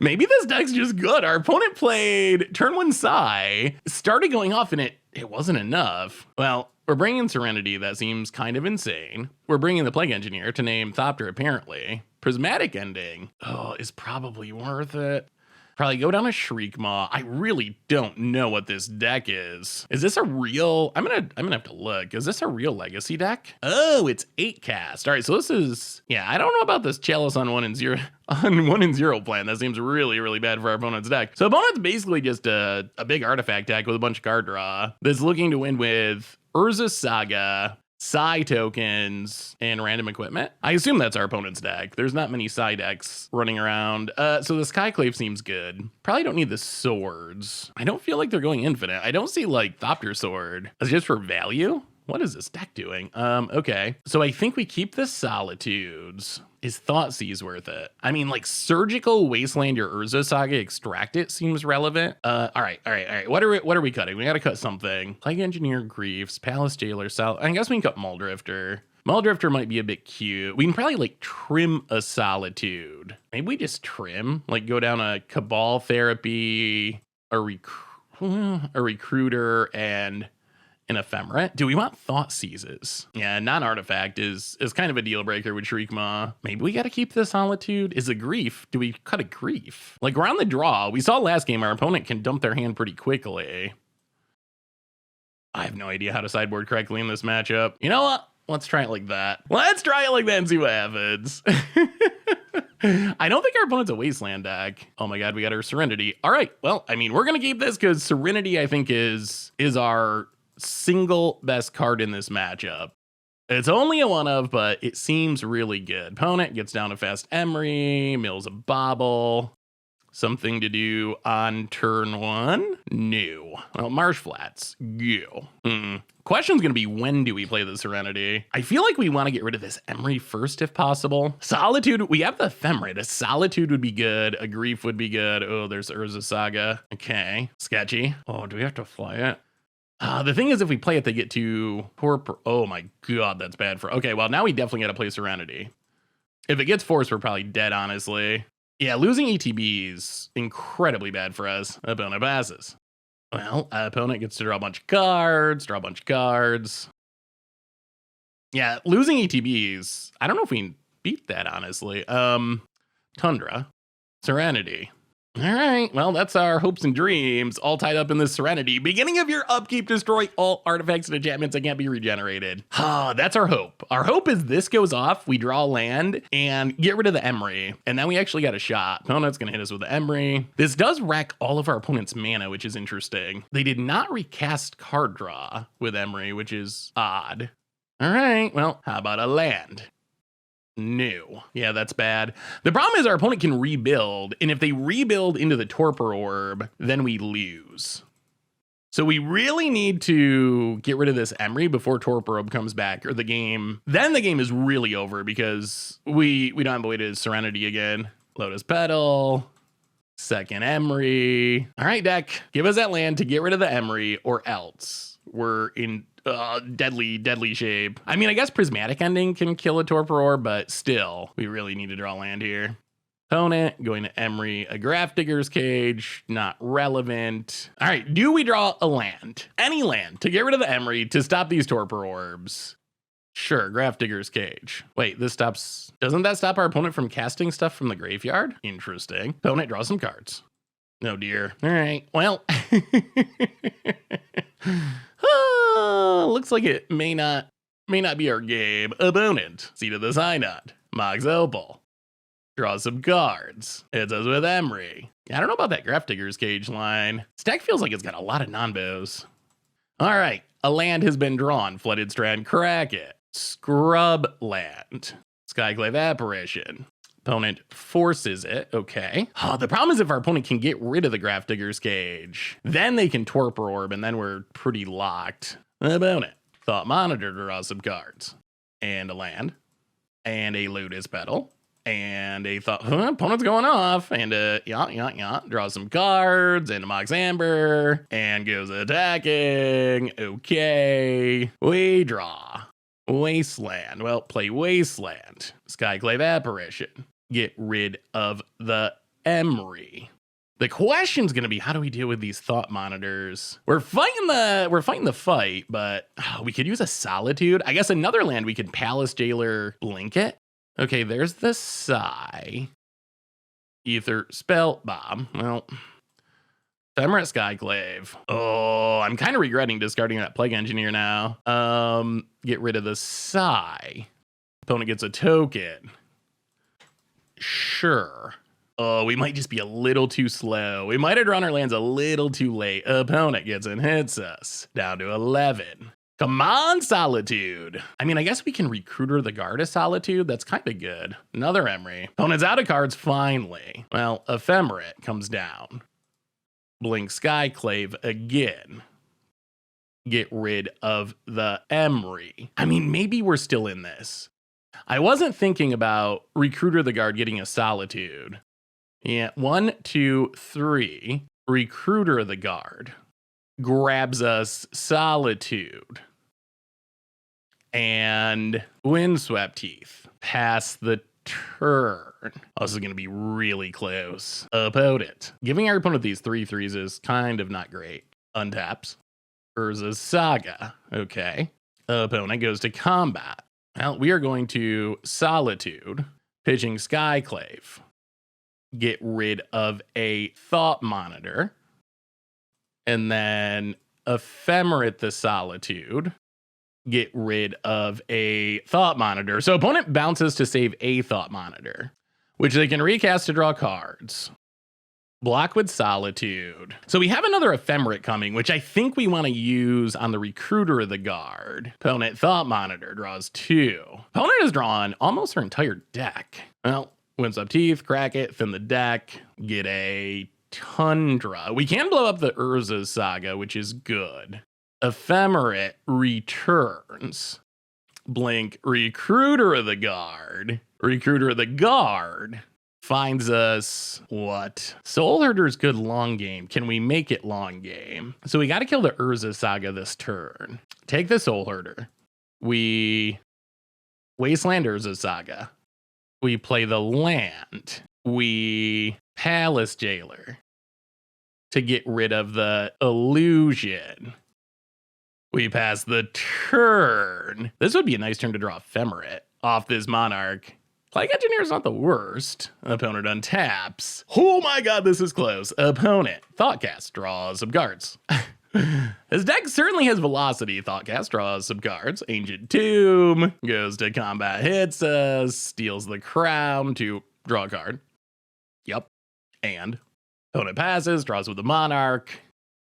Maybe this deck's just good. Our opponent played turn 1 Sai, started going off, and it wasn't enough. Well, we're bringing Serenity. That seems kind of insane. We're bringing the Plague Engineer to name Thopter, apparently. Prismatic Ending. Oh, is probably worth it. Probably go down a Shriekmaw. I really don't know what this deck is. Is this a real... I'm gonna have to look. Is this a real legacy deck? Oh, it's 8 cast. All right, so this is... Yeah, I don't know about this Chalice on 1 and 0 on 1 and 0 plan. That seems really, really bad for our opponent's deck. So opponent's basically just a big artifact deck with a bunch of card draw that's looking to win with Urza Saga, Sai tokens, and random equipment. I assume that's our opponent's deck. There's not many Sai decks running around. So the Skyclave seems good. Probably don't need the swords. I don't feel like they're going infinite. I don't see like Thopter Sword. It's just for value. What is this deck doing? Okay. So I think we keep the Solitudes. Is Thoughtseize worth it? I mean, like Surgical Wasteland or Urza Saga Extract It seems relevant. All right. What are we cutting? We gotta cut something. Plague Engineer, Griefs, Palace Jailer, I guess we can cut Mulldrifter. Mulldrifter might be a bit cute. We can probably like trim a Solitude. Maybe we just trim, like go down a Cabal Therapy, a Recruiter, and an Ephemerate. Do we want Thought Seizes? Yeah, non-artifact is kind of a deal breaker with Shriekmaw. Maybe we got to keep the Solitude. Is a Grief? Do we cut a Grief? Like, we're on the draw. We saw last game our opponent can dump their hand pretty quickly. I have no idea how to sideboard correctly in this matchup. You know what? Let's try it like that. Let's try it like that and see what happens. I don't think our opponent's a Wasteland deck. Oh my god, we got our Serenity. All right, well, I mean, we're gonna keep this because Serenity, I think, is our single best card in this matchup. It's only a one of, but it seems really good. Opponent gets down a fast Emery, mills a Bobble. Something to do on turn one? No. Well, Marsh Flats. Go. Question's gonna be, when do we play the Serenity? I feel like we want to get rid of this Emery first if possible. Solitude, we have the Ephemerate. A Solitude would be good. A Grief would be good. Oh, there's Urza Saga. Okay. Sketchy. Oh, do we have to fly it? The thing is, if we play it, they get to oh my god, that's bad for... Okay, well, now we definitely gotta play Serenity. If it gets forced, we're probably dead, honestly. Yeah, losing ETB is incredibly bad for us. Opponent passes. Well, opponent gets to draw a bunch of cards, Yeah, losing ETBs, I don't know if we can beat that, honestly. Tundra. Serenity. All right, well, that's our hopes and dreams all tied up in this Serenity. Beginning of your upkeep, destroy all artifacts and enchantments that can't be regenerated. That's our hope. Our hope is this goes off, we draw land, and get rid of the Emery. And then we actually got a shot. Opponent's gonna hit us with the Emery. This does wreck all of our opponent's mana, which is interesting. They did not recast card draw with Emery, which is odd. All right, well, how about a land? No. Yeah, that's bad. The problem is our opponent can rebuild, and if they rebuild into the Torpor Orb, then we lose. So we really need to get rid of this Emery before Torpor Orb comes back, or then the game is really over because we don't have a way to Serenity again. Lotus Petal, second Emery. All right, deck, give us that land to get rid of the Emery, or else we're in deadly shape. I mean, I guess Prismatic Ending can kill a Torpor Orb, but still, we really need to draw land here. Opponent going to Emery, a Grafdigger's Cage, not relevant. All right, do we draw a land? Any land to get rid of the Emery to stop these Torpor Orbs? Sure, Grafdigger's Cage. Wait, doesn't that stop our opponent from casting stuff from the graveyard? Interesting. Opponent draws some cards. Oh dear. All right, well. Looks like it may not be our game. Opponent, Seat of the Synod, Mog's Opal, draws some cards, hits us with Emery. I don't know about that Grafdigger's Cage line. This deck feels like it's got a lot of non-bows. All right, a land has been drawn. Flooded Strand, crack it. Scrub land, Skyclave Apparition. Opponent forces it. Okay. The problem is if our opponent can get rid of the Grafdigger's Cage, then they can Torpor Orb, and then we're pretty locked. Opponent, Thought Monitor, draws some cards. And a land. And a Lotus Petal. And a Thought... opponent's going off. And a... draws some cards. And a Mox Amber. And goes attacking. Okay. We draw. Wasteland. Well, play Wasteland. Skyclave Apparition. Get rid of the Emery. The question's gonna be, how do we deal with these Thought Monitors? We're fighting the fight, but we could use a Solitude. I guess another land we could Palace Jailer Blink it. Okay, there's the Sigh. Ether Spell Bomb. Well, Ephemerate Skyclave. Oh, I'm kind of regretting discarding that Plague Engineer now. Get rid of the Sigh. Opponent gets a token. Sure. Oh, we might just be a little too slow. We might have drawn our lands a little too late. Opponent gets and hits us. Down to 11. Come on, Solitude. I mean, I guess we can Recruiter the Guard as Solitude. That's kind of good. Another Emery. Opponent's out of cards, finally. Well, Ephemerate comes down. Blink Skyclave again. Get rid of the Emery. I mean, maybe we're still in this. I wasn't thinking about Recruiter the Guard getting a Solitude. Yeah, 1, 2, 3. Recruiter the Guard grabs us Solitude. And Windswept Teeth. Pass the turn. Oh, this is going to be really close. Opponent. Giving our opponent these 3/3s is kind of not great. Untaps. Urza's Saga. Okay. Opponent goes to combat. Well, we are going to Solitude, pitching Skyclave. Get rid of a Thought Monitor. And then Ephemerate the Solitude. Get rid of a Thought Monitor. So opponent bounces to save a Thought Monitor, which they can recast to draw cards. Block with Solitude. So we have another Ephemerate coming, which I think we want to use on the Recruiter of the Guard. Opponent Thought Monitor draws 2. Opponent has drawn almost her entire deck. Well, Winds Up Teeth, crack it, thin the deck, get a Tundra. We can blow up the Urza's Saga, which is good. Ephemerate returns. Blink Recruiter of the Guard. Recruiter of the Guard finds us what? Soul Herder's good long game. Can we make it long game? So we got to kill the Urza Saga this turn. Take the Soul Herder. We Wasteland Urza Saga. We play the land. We Palace Jailer to get rid of the illusion. We pass the turn. This would be a nice turn to draw Ephemerate off this Monarch. Plague Engineer's not the worst. Opponent untaps. Oh my god, this is close. Opponent Thoughtcast draws some cards. His deck certainly has velocity. Thoughtcast draws some cards. Ancient Tomb goes to combat, hits us, steals the crown to draw a card. Yep. And opponent passes, draws with the Monarch.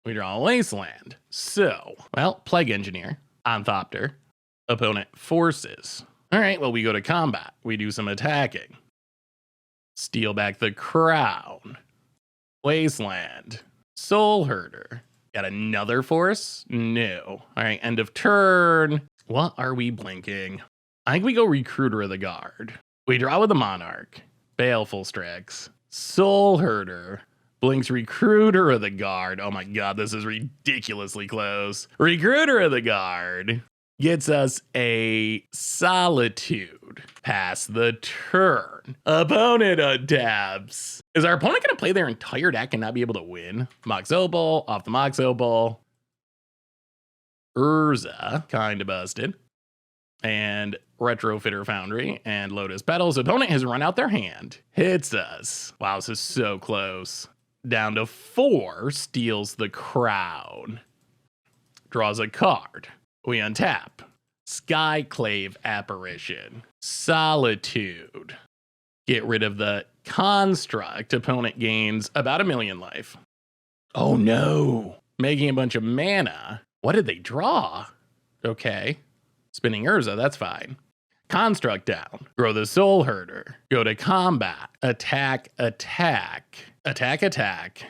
We draw a Wasteland. So, well, Plague Engineer on Thopter. Opponent forces. All right, well, we go to combat. We do some attacking. Steal back the crown. Wasteland. Soul Herder. Got another force? No. All right, end of turn. What are we blinking? I think we go Recruiter of the Guard. We draw with the Monarch. Baleful Strix. Soul Herder. Blinks Recruiter of the Guard. Oh my god, this is ridiculously close. Recruiter of the Guard gets us a Solitude. Pass the turn. Opponent untaps. Is our opponent going to play their entire deck and not be able to win? Mox Opal, off the Mox Opal. Urza, kind of busted. And Retrofitter Foundry and Lotus Petals. Opponent has run out their hand. Hits us. Wow, this is so close. Down to 4, steals the crown. Draws a card. We untap. Skyclave Apparition. Solitude. Get rid of the construct. Opponent gains about 1,000,000 life. Oh no. Making a bunch of mana. What did they draw? Okay. Spinning Urza, that's fine. Construct down. Grow the Soul Herder. Go to combat. Attack, attack. Attack, attack.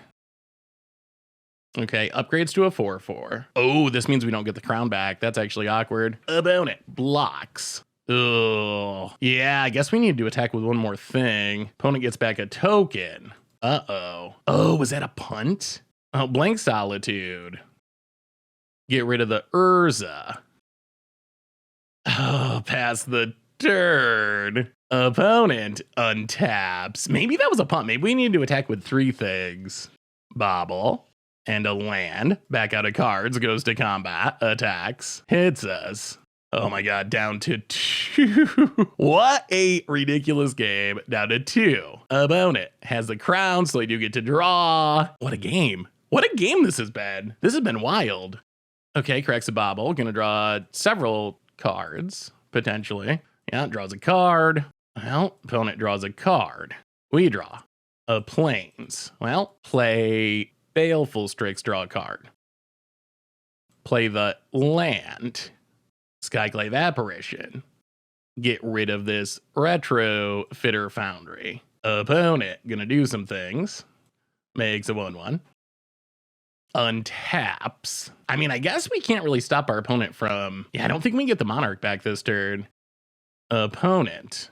Okay, upgrades to a 4/4. Oh, this means we don't get the crown back. That's actually awkward. Opponent blocks. Oh, yeah, I guess we need to attack with one more thing. Opponent gets back a token. Uh-oh. Oh, was that a punt? Oh, blank Solitude. Get rid of the Urza. Oh, pass the turn. Opponent untaps. Maybe that was a punt. Maybe we need to attack with 3 things. Bobble. And a land. Back out of cards. Goes to combat. Attacks. Hits us. Oh my god, down to 2. What a ridiculous game. Down to 2. Opponent has the crown, so they do get to draw. What a game. What a game this has been. This has been wild. Okay, cracks a bobble. Gonna draw several cards, potentially. Yeah, draws a card. Well, opponent draws a card. We draw a plains. Well, play Baleful Strix, draw a card. Play the land. Skyclave Apparition. Get rid of this Retrofitter Foundry. Opponent gonna do some things. Makes a 1/1. Untaps. I mean, I guess we can't really stop our opponent from... Yeah, I don't think we can get the Monarch back this turn. Opponent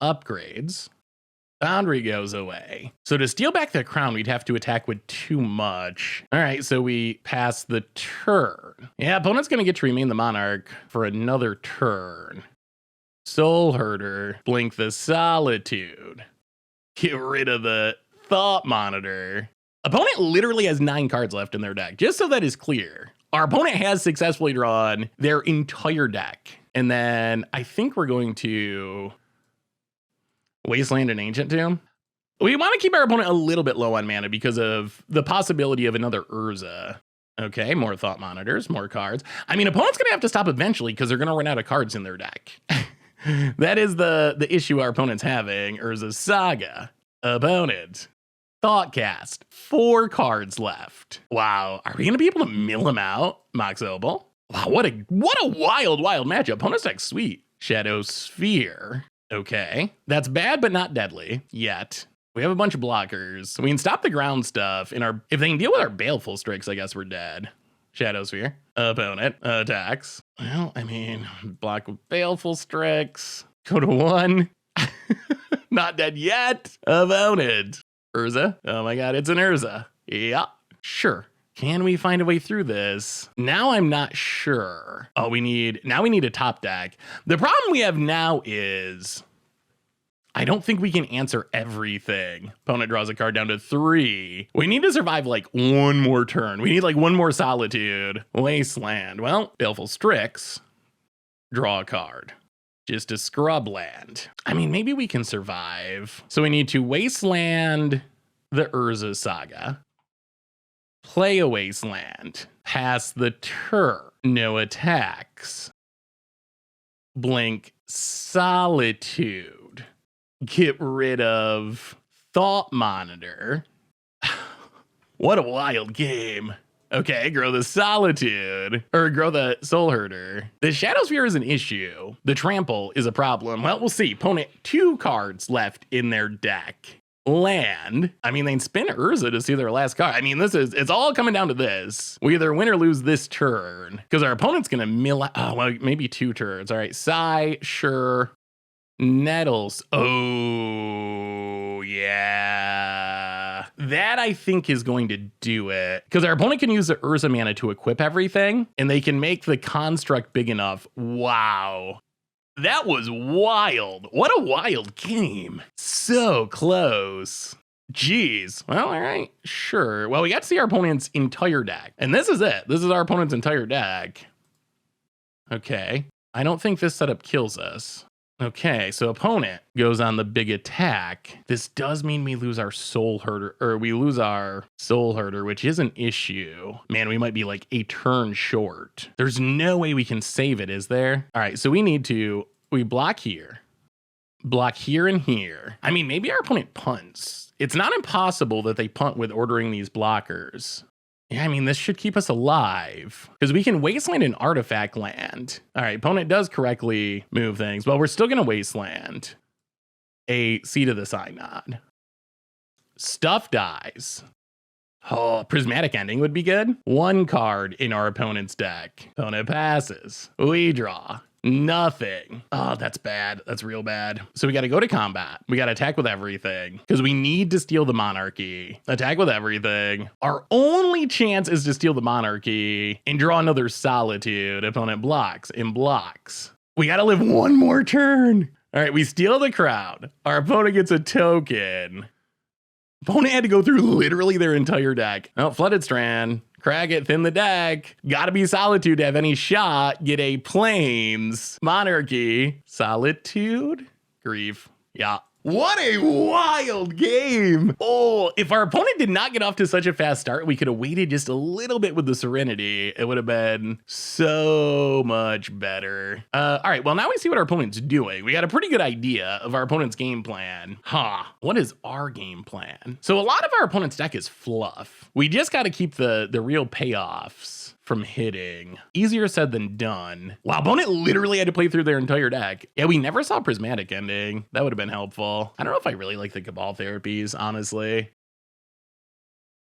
upgrades. Foundry goes away. So to steal back the crown, we'd have to attack with too much. All right, so we pass the turn. Yeah, opponent's going to get to remain the Monarch for another turn. Soul Herder, blink the Solitude. Get rid of the Thought Monitor. Opponent literally has 9 cards left in their deck, just so that is clear. Our opponent has successfully drawn their entire deck. And then I think we're going to Wasteland and Ancient Tomb. We want to keep our opponent a little bit low on mana because of the possibility of another Urza. Okay, more Thought Monitors, more cards. I mean, opponent's going to have to stop eventually because they're going to run out of cards in their deck. That is the issue our opponent's having. Urza Saga. Opponent. Thoughtcast. 4 cards left. Wow, are we going to be able to mill him out? Mox Opal. Wow, what a wild matchup. Opponent's deck's sweet. Shadow Sphere. Okay, that's bad but not deadly yet. We have a bunch of blockers. We can stop the ground stuff. If they can deal with our Baleful Strix, I guess we're dead. Shadow Sphere. Opponent attacks. Well, I mean, block with Baleful Strix. Go to 1. Not dead yet. Opponent. Urza. Oh my god, it's an Urza. Yeah, sure. Can we find a way through this? Now I'm not sure. Oh, we need a top deck. The problem we have now is I don't think we can answer everything. Opponent draws a card down to 3. We need to survive like one more turn. We need like one more Solitude. Wasteland. Well, Baleful Strix. Draw a card. Just a scrub land. I mean, maybe we can survive. So we need to Wasteland the Urza Saga. Play a Wasteland. Pass the turn. No attacks. Blink Solitude. Get rid of Thought Monitor. What a wild game. Okay, grow the Solitude, or grow the Soul Herder. The Shadow Sphere is an issue. The Trample is a problem. Well, we'll see. Opponent, 2 cards left in their deck. Land. I mean, they can spin Urza to see their last card. I mean, it's all coming down to this. We either win or lose this turn, because our opponent's gonna mill out. Oh, well, maybe 2 turns. All right, Sigh, sure. Nettles. Oh, yeah. That, I think, is going to do it. Because our opponent can use the Urza mana to equip everything, and they can make the construct big enough. Wow. That was wild. What a wild game. So close. Jeez. Well, all right. Sure. Well, we got to see our opponent's entire deck. And this is it. This is our opponent's entire deck. Okay. I don't think this setup kills us. Okay, so opponent goes on the big attack. This does mean we lose our Soul Herder, which is an issue. Man, we might be like a turn short. There's no way we can save it, is there? All right, so we block here and here. I mean, maybe our opponent punts. It's not impossible that they punt with ordering these blockers. Yeah, I mean, this should keep us alive because we can Wasteland an artifact land. All right, opponent does correctly move things, but we're still going to Wasteland a Seed of the Synod. Stuff dies. Oh, Prismatic Ending would be good. 1 card in our opponent's deck. Opponent passes. We draw. Nothing. Oh, that's bad. That's real bad. So we got to go to combat. We got to attack with everything because we need to steal the Monarchy. Attack with everything. Our only chance is to steal the Monarchy and draw another Solitude. Opponent blocks and blocks. We got to live one more turn. All right, we steal the Crowd. Our opponent gets a token. Opponent had to go through literally their entire deck. Oh, Flooded Strand. Crag it, thin the deck. Gotta be Solitude to have any shot. Get a Plains. Monarchy. Solitude. Grief. Yeah. What a wild game. Oh, if our opponent did not get off to such a fast start, we could have waited just a little bit with the Serenity. It would have been so much better. All right, well, now we see what our opponent's doing. We got a pretty good idea of our opponent's game plan. What is our game plan? So a lot of our opponent's deck is fluff. We just got to keep the real payoffs from hitting. Easier said than done. Wow, opponent literally had to play through their entire deck. Yeah, we never saw Prismatic Ending. That would have been helpful. I don't know if I really like the Cabal therapies, honestly.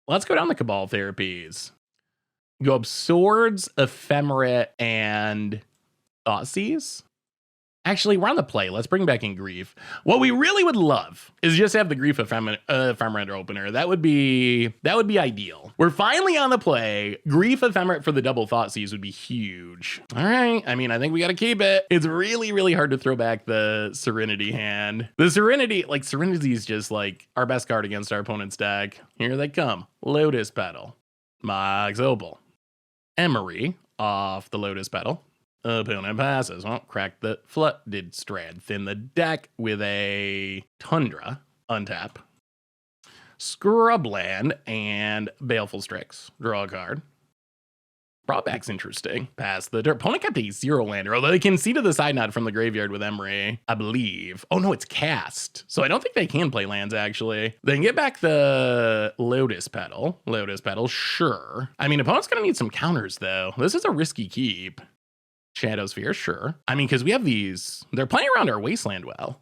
Let's go down the Cabal therapies. Go up Swords, Ephemerate, and Thoughtseize. Actually, we're on the play. Let's bring back in Grief. What we really would love is just have the Grief Ephemerate opener. That would be ideal. We're finally on the play. Grief Ephemerate for the double Thoughtseize would be huge. All right. I mean, I think we got to keep it. It's really, really hard to throw back the Serenity hand. The Serenity is just like our best card against our opponent's deck. Here they come. Lotus Petal. Mox Opal. Emery off the Lotus Petal. Opponent passes. Well, crack the Flooded Strand. Thin the deck with a Tundra. Untap. Scrubland and Baleful Strix. Draw a card. Drawback's interesting. Pass the turn. Opponent kept a 0-lander, although they can see to the side nod from the graveyard with Emery, I believe. Oh no, it's cast. So I don't think they can play lands, actually. They can get back the Lotus Petal. Lotus Petal, sure. I mean, opponent's gonna need some counters, though. This is a risky keep. Shadow Sphere, sure. I mean, because we have these, they're playing around our Wasteland well,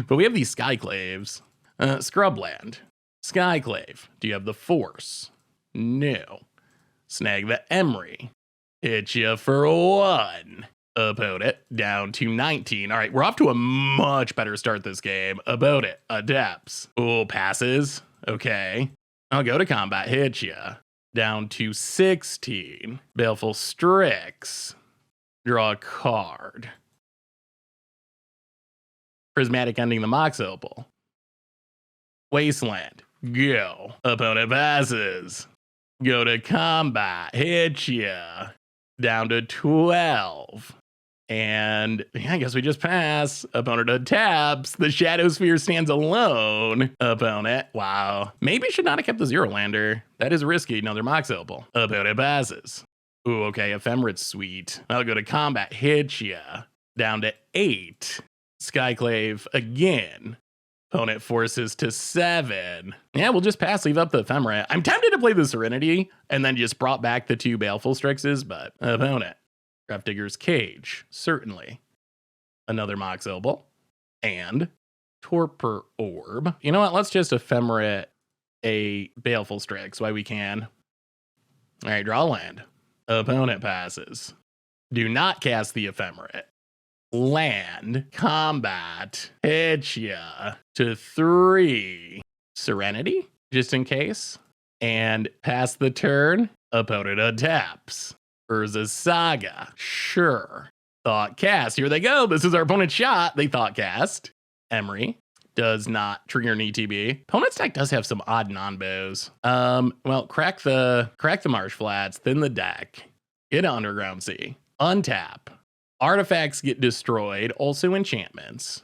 but we have these Skyclaves. Scrubland. Skyclave. Do you have the Force? No. Snag the Emery. Hit you for 1. Opponent down to 19. All right, we're off to a much better start this game. Opponent adapts. Oh, passes. Okay. I'll go to combat. Hit you. Down to 16. Baleful Strix. Draw a card. Prismatic Ending the Mox Opal. Wasteland. Go. Opponent passes. Go to combat. Hit ya. Down to 12. And yeah, I guess we just pass. Opponent taps. The Shadow Sphere stands alone. Opponent. Wow. Maybe should not have kept the 0-lander. That is risky. Another Mox Opal. Opponent passes. Ooh, okay. Ephemerit's sweet. I'll go to combat. Hit ya. Down to 8. Skyclave again. Opponent forces to 7. Yeah, we'll just pass, leave up the Ephemerate. I'm tempted to play the Serenity and then just brought back the 2 Baleful Strixes, but opponent. Grafdigger's Cage, certainly. Another Mox Opal. And Torpor Orb. You know what? Let's just Ephemerate a Baleful Strix while we can. All right, draw land. Opponent passes. Do not cast the Ephemerate. Land, combat, hit ya to 3. Serenity, just in case. And pass the turn. Opponent adapts. Urza's Saga, sure. Thought cast, here they go. This is our opponent's shot. They thought cast. Emery does not trigger an ETB. Opponent's deck does have some odd non-bows. Well, crack the Marsh Flats, thin the deck. Get an Underground Sea. Untap. Artifacts get destroyed, also enchantments.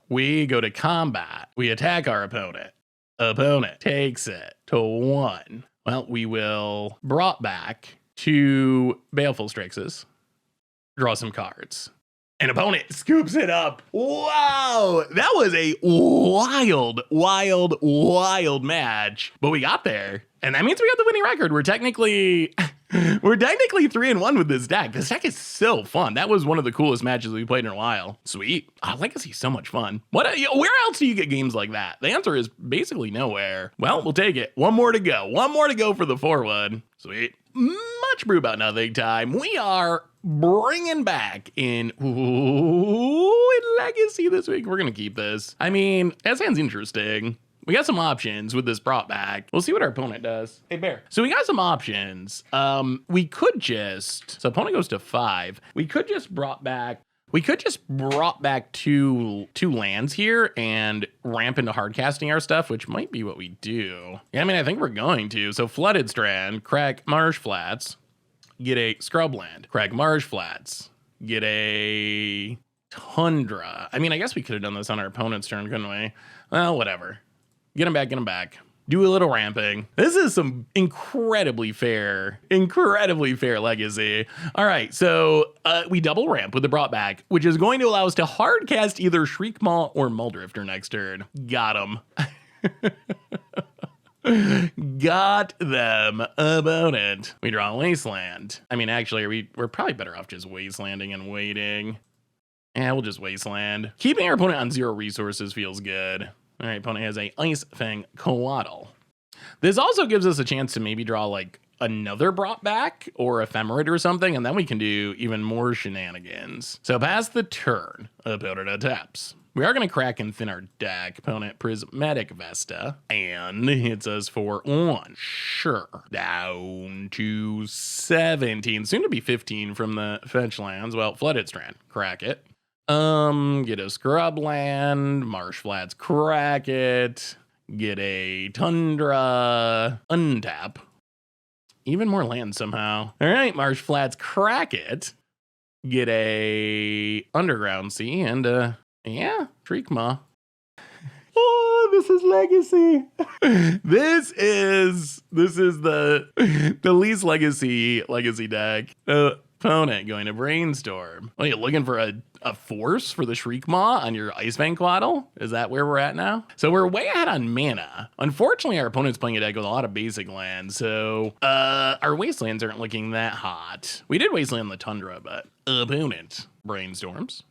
We go to combat. We attack our opponent. Opponent takes it to 1. Well, we will brought back 2 Baleful Strixes. Draw some cards. And opponent scoops it up. Wow, that was a wild match. But we got there. And that means we got the winning record. We're technically 3-1 with this deck. This deck is so fun. That was one of the coolest matches we played in a while. Sweet. Legacy's so much fun. Where else do you get games like that? The answer is basically nowhere. Well, we'll take it. One more to go. One more to go for the 4-1. Sweet. Much brew about nothing time. We are bringing back in Legacy this week. We're going to keep this. I mean, that sounds interesting. We got some options with this brought back. We'll see what our opponent does. Hey, Bear. So we got some options. We could just, so opponent goes to 5. We could just brought back two lands here and ramp into hard casting our stuff, which might be what we do. Yeah, I mean, I think we're going to. So Flooded Strand, crack Marsh Flats, get a Scrubland, crack Marsh Flats, get a Tundra. I mean, I guess we could have done this on our opponent's turn, couldn't we? Well, whatever. Get him back. Do a little ramping. This is some incredibly fair Legacy. All right, so we double ramp with the brought back, which is going to allow us to hard cast either Shriekmaw or Mulldrifter next turn. Got him. Got them. Opponent. We draw a Wasteland. I mean, actually, we're probably better off just Wastelanding and waiting. Yeah, we'll just Wasteland. Keeping our opponent on 0 resources feels good. All right, opponent has a Ice Fang Coatl. This also gives us a chance to maybe draw like another brought back or ephemerate or something, and then we can do even more shenanigans. So pass the turn. Opponent attempts. We are going to crack and thin our deck. Opponent Prismatic Vesta and hits us for 1. Sure. Down to 17. Soon to be 15 from the fetch lands. Well, Flooded Strand. Crack it. Get a Scrubland, Marsh Flats, crack it, get a Tundra, untap, even more land somehow. All right, Marsh Flats, crack it. Get a Underground Sea and yeah, Shriekmaw. Oh, this is legacy. this is the least legacy deck. Opponent going to Brainstorm. Are you looking for a force for the Shriekmaw on your Icefang Quaddle? Is that where we're at now? So we're way ahead on mana. Unfortunately, our opponent's playing a deck with a lot of basic lands, so our wastelands aren't looking that hot. We did wasteland the Tundra, but opponent brainstorms.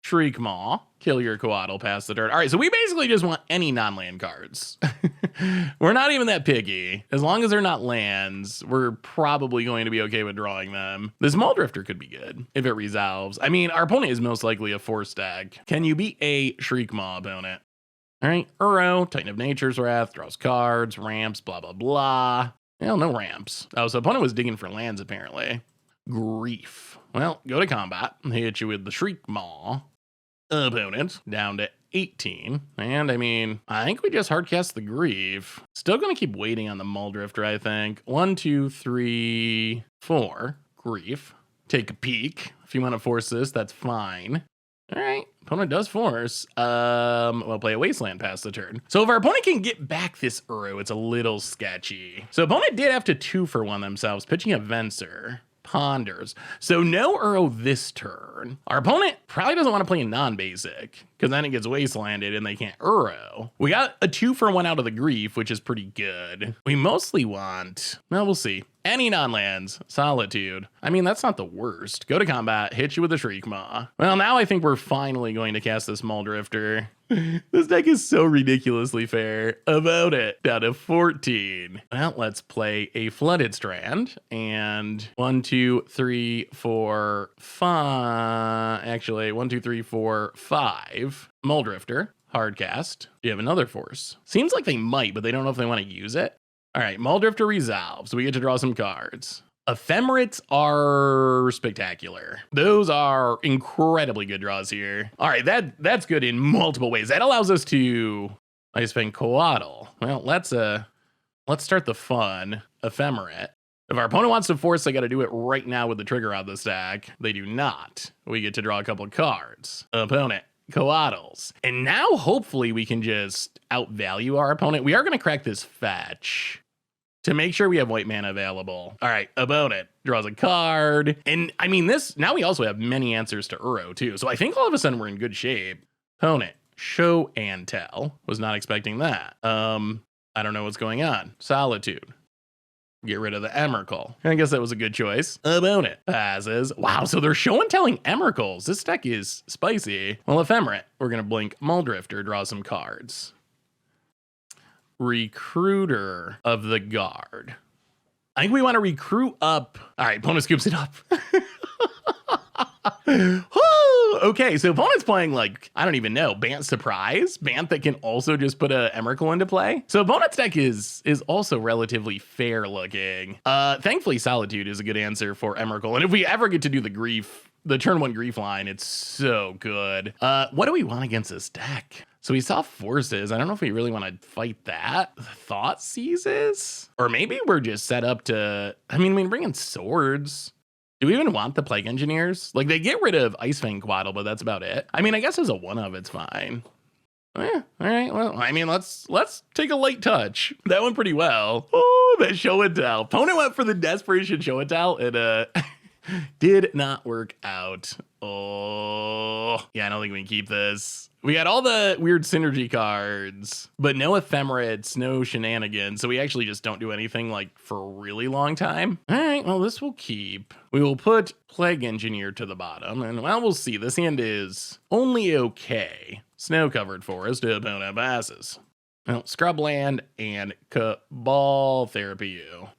Shriekmaw, kill your Quaddle, pass the turn. All right, so we basically just want any non-land cards. We're not even that picky. As long as they're not lands, we're probably going to be okay with drawing them. This Mulldrifter could be good if it resolves. I mean, our opponent is most likely a force deck. Can you beat a Shriekmaw opponent? All right, Uro, Titan of Nature's Wrath, draws cards, ramps, blah, blah, blah. Well, no ramps. Oh, so opponent was digging for lands, apparently. Grief. Well, go to combat. Hit you with the Shriekmaw. Opponent down to 18. And I mean, I think we just hardcast the Grief. Still gonna keep waiting on the Mulldrifter, I think. 1, 2, 3, 4. Grief. Take a peek. If you want to force this, that's fine. All right, opponent does force. We'll play a Wasteland past the turn. So if our opponent can get back this Uro, it's a little sketchy. So opponent did have to 2-for-1 themselves, pitching a Venser. Ponders. So no Uro this turn. Our opponent probably doesn't want to play a non-basic, because then it gets wastelanded and they can't Uro. We got a 2-for-1 out of the Grief, which is pretty good. We mostly want, well, we'll see. Any non-lands, Solitude. I mean, that's not the worst. Go to combat, hit you with a Shriekmaw. Well, now I think we're finally going to cast this Mulldrifter. This deck is so ridiculously fair. About it. Down to 14. Well, let's play a Flooded Strand. And 1, 2, 3, 4, 5. Actually, 1, 2, 3, 4, 5. Mulldrifter. Hardcast. Do you have another force? Seems like they might, but they don't know if they want to use it. All right, Mulldrifter resolves. We get to draw some cards. Ephemerates are spectacular. Those are incredibly good draws here. All right, that's good in multiple ways. That allows us to Icefang Quaddle. Well, let's start the fun. Ephemerate. If our opponent wants to force, they got to do it right now with the trigger on the stack. They do not. We get to draw a couple cards. Opponent. Quaddles. And now hopefully we can just outvalue our opponent. We are going to crack this fetch to make sure we have white mana available. All right, opponent draws a card. And I mean, now we also have many answers to Uro too. So I think all of a sudden we're in good shape. Opponent, show and tell. Was not expecting that. I don't know what's going on. Solitude. Get rid of the Emrakul. I guess that was a good choice. Opponent passes. Wow, so they're show and telling Emrakuls. This deck is spicy. Well, Ephemerate, we're going to blink Mulldrifter, draw some cards. Recruiter of the Guard. I think we want to recruit up. All right, opponent scoops it up. Okay, so opponent's playing like, I don't even know, Bant Surprise? Bant that can also just put a Emrakul into play. So opponent's deck is also relatively fair looking. Thankfully, Solitude is a good answer for Emrakul. And if we ever get to do the Grief, the turn 1 Grief line, it's so good. What do we want against this deck? So we saw Forces. I don't know if we really want to fight that. Thought Seizes? Or maybe we're just set up to, I mean, we bring in Swords. Do we even want the Plague Engineers? Like, they get rid of Icefang Quaddle, but that's about it. I mean, I guess as a 1-of, it's fine. Yeah, all right, well, I mean, let's take a light touch. That went pretty well. Oh, that show and tell. Opponent went for the Desperation show and tell, and did not work out. Oh, yeah, I don't think we can keep this. We got all the weird synergy cards, but no Ephemerates, no shenanigans. So we actually just don't do anything like for a really long time. All right, well, this will keep. We will put Plague Engineer to the bottom, and well, we'll see. This hand is only okay. Snow-covered forest, opponent passes. Well, Scrubland and Cabal Therapy U.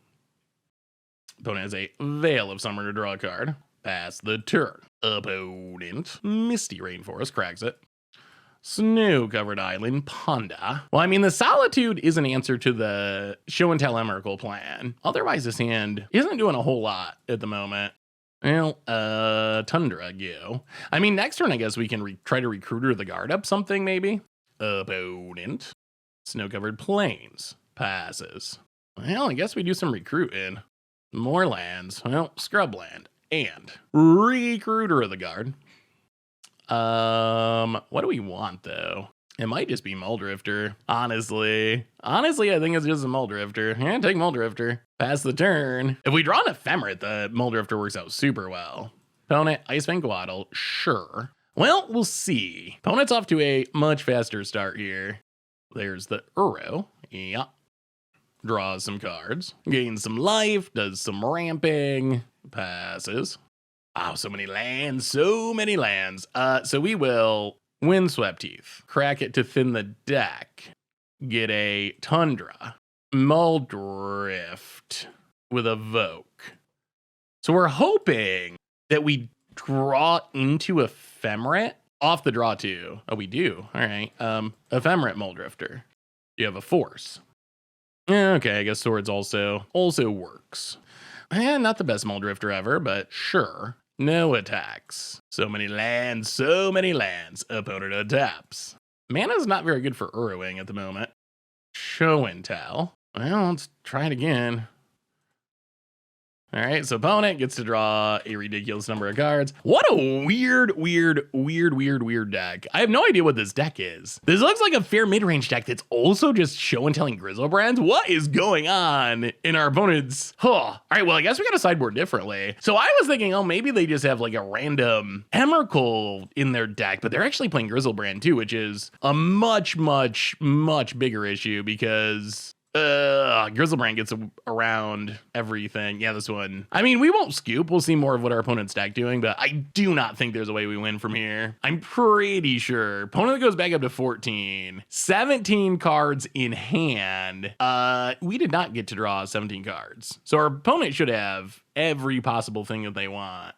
Opponent has a Veil of Summer to draw a card. Pass the turn. Opponent, Misty Rainforest, cracks it. Snow-covered island, Ponda. Well, I mean, the Solitude is an answer to the show and tell Emrakul plan. Otherwise, this hand isn't doing a whole lot at the moment. Well, Tundra, go. I mean, next turn, I guess we can try to Recruiter the Guard up something, maybe. Opponent, Snow-covered plains, passes. Well, I guess we do some recruiting. More lands. Well, Scrubland. And Recruiter of the Guard. What do we want, though? It might just be Mulldrifter, honestly. Honestly, I think it's just a Mulldrifter. Yeah, take Mulldrifter. Pass the turn. If we draw an Ephemerate, the Mulldrifter works out super well. Opponent, Iceman Guadal, sure. Well, we'll see. Opponent's off to a much faster start here. There's the Uro. Yeah. Draws some cards. Gains some life. Does some ramping. Passes. Oh, so many lands. So many lands. So we will Windswept Teeth. Crack it to thin the deck. Get a Tundra. Mulldrift with Evoke. So we're hoping that we draw into Ephemerate off the draw too. Oh, we do. All right. Ephemerate Mulldrifter. You have a Force. Yeah, okay, I guess Swords also works. Not the best Mulldrifter ever, but sure. No attacks. So many lands, so many lands. Opponent adapts. Mana's not very good for Uruing at the moment. Show and tell. Well, let's try it again. All right, so opponent gets to draw a ridiculous number of cards. What a weird deck. I have no idea what this deck is. This looks like a fair mid-range deck that's also just show and telling Grizzlebrands. What is going on in our opponent's? All right, well, I guess we got to sideboard differently. So I was thinking, oh, maybe they just have like a random Emrakul in their deck, but they're actually playing Grizzlebrand too, which is a much bigger issue because Grizzlebrand gets around everything. Yeah, this one. I mean, we won't scoop. We'll see more of what our opponent's deck doing, but I do not think there's a way we win from here. I'm pretty sure. Opponent goes back up to 14. 17 cards in hand. We did not get to draw 17 cards. So our opponent should have every possible thing that they want.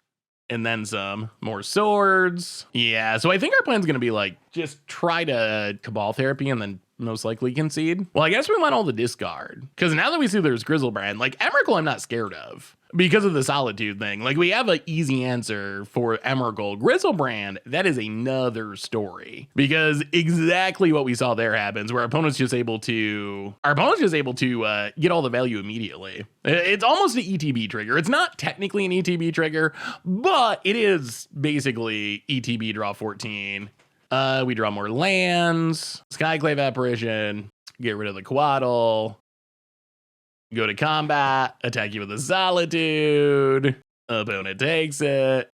And then some more swords. Yeah, so I think our plan's going to be like, just try to Cabal Therapy and then most likely concede. Well, I guess we want all the discard. Because now that we see there's Grizzlebrand, like Emrakul I'm not scared of. Because of the Solitude thing. Like we have an easy answer for Emrakul. Grizzlebrand, that is another story. Because exactly what we saw there happens, where our opponent's just able to get all the value immediately. It's almost an ETB trigger. It's not technically an ETB trigger, but it is basically ETB draw 14. We draw more lands, Skyclave Apparition, get rid of the Quaddle, go to combat, attack you with a Solitude, opponent takes it.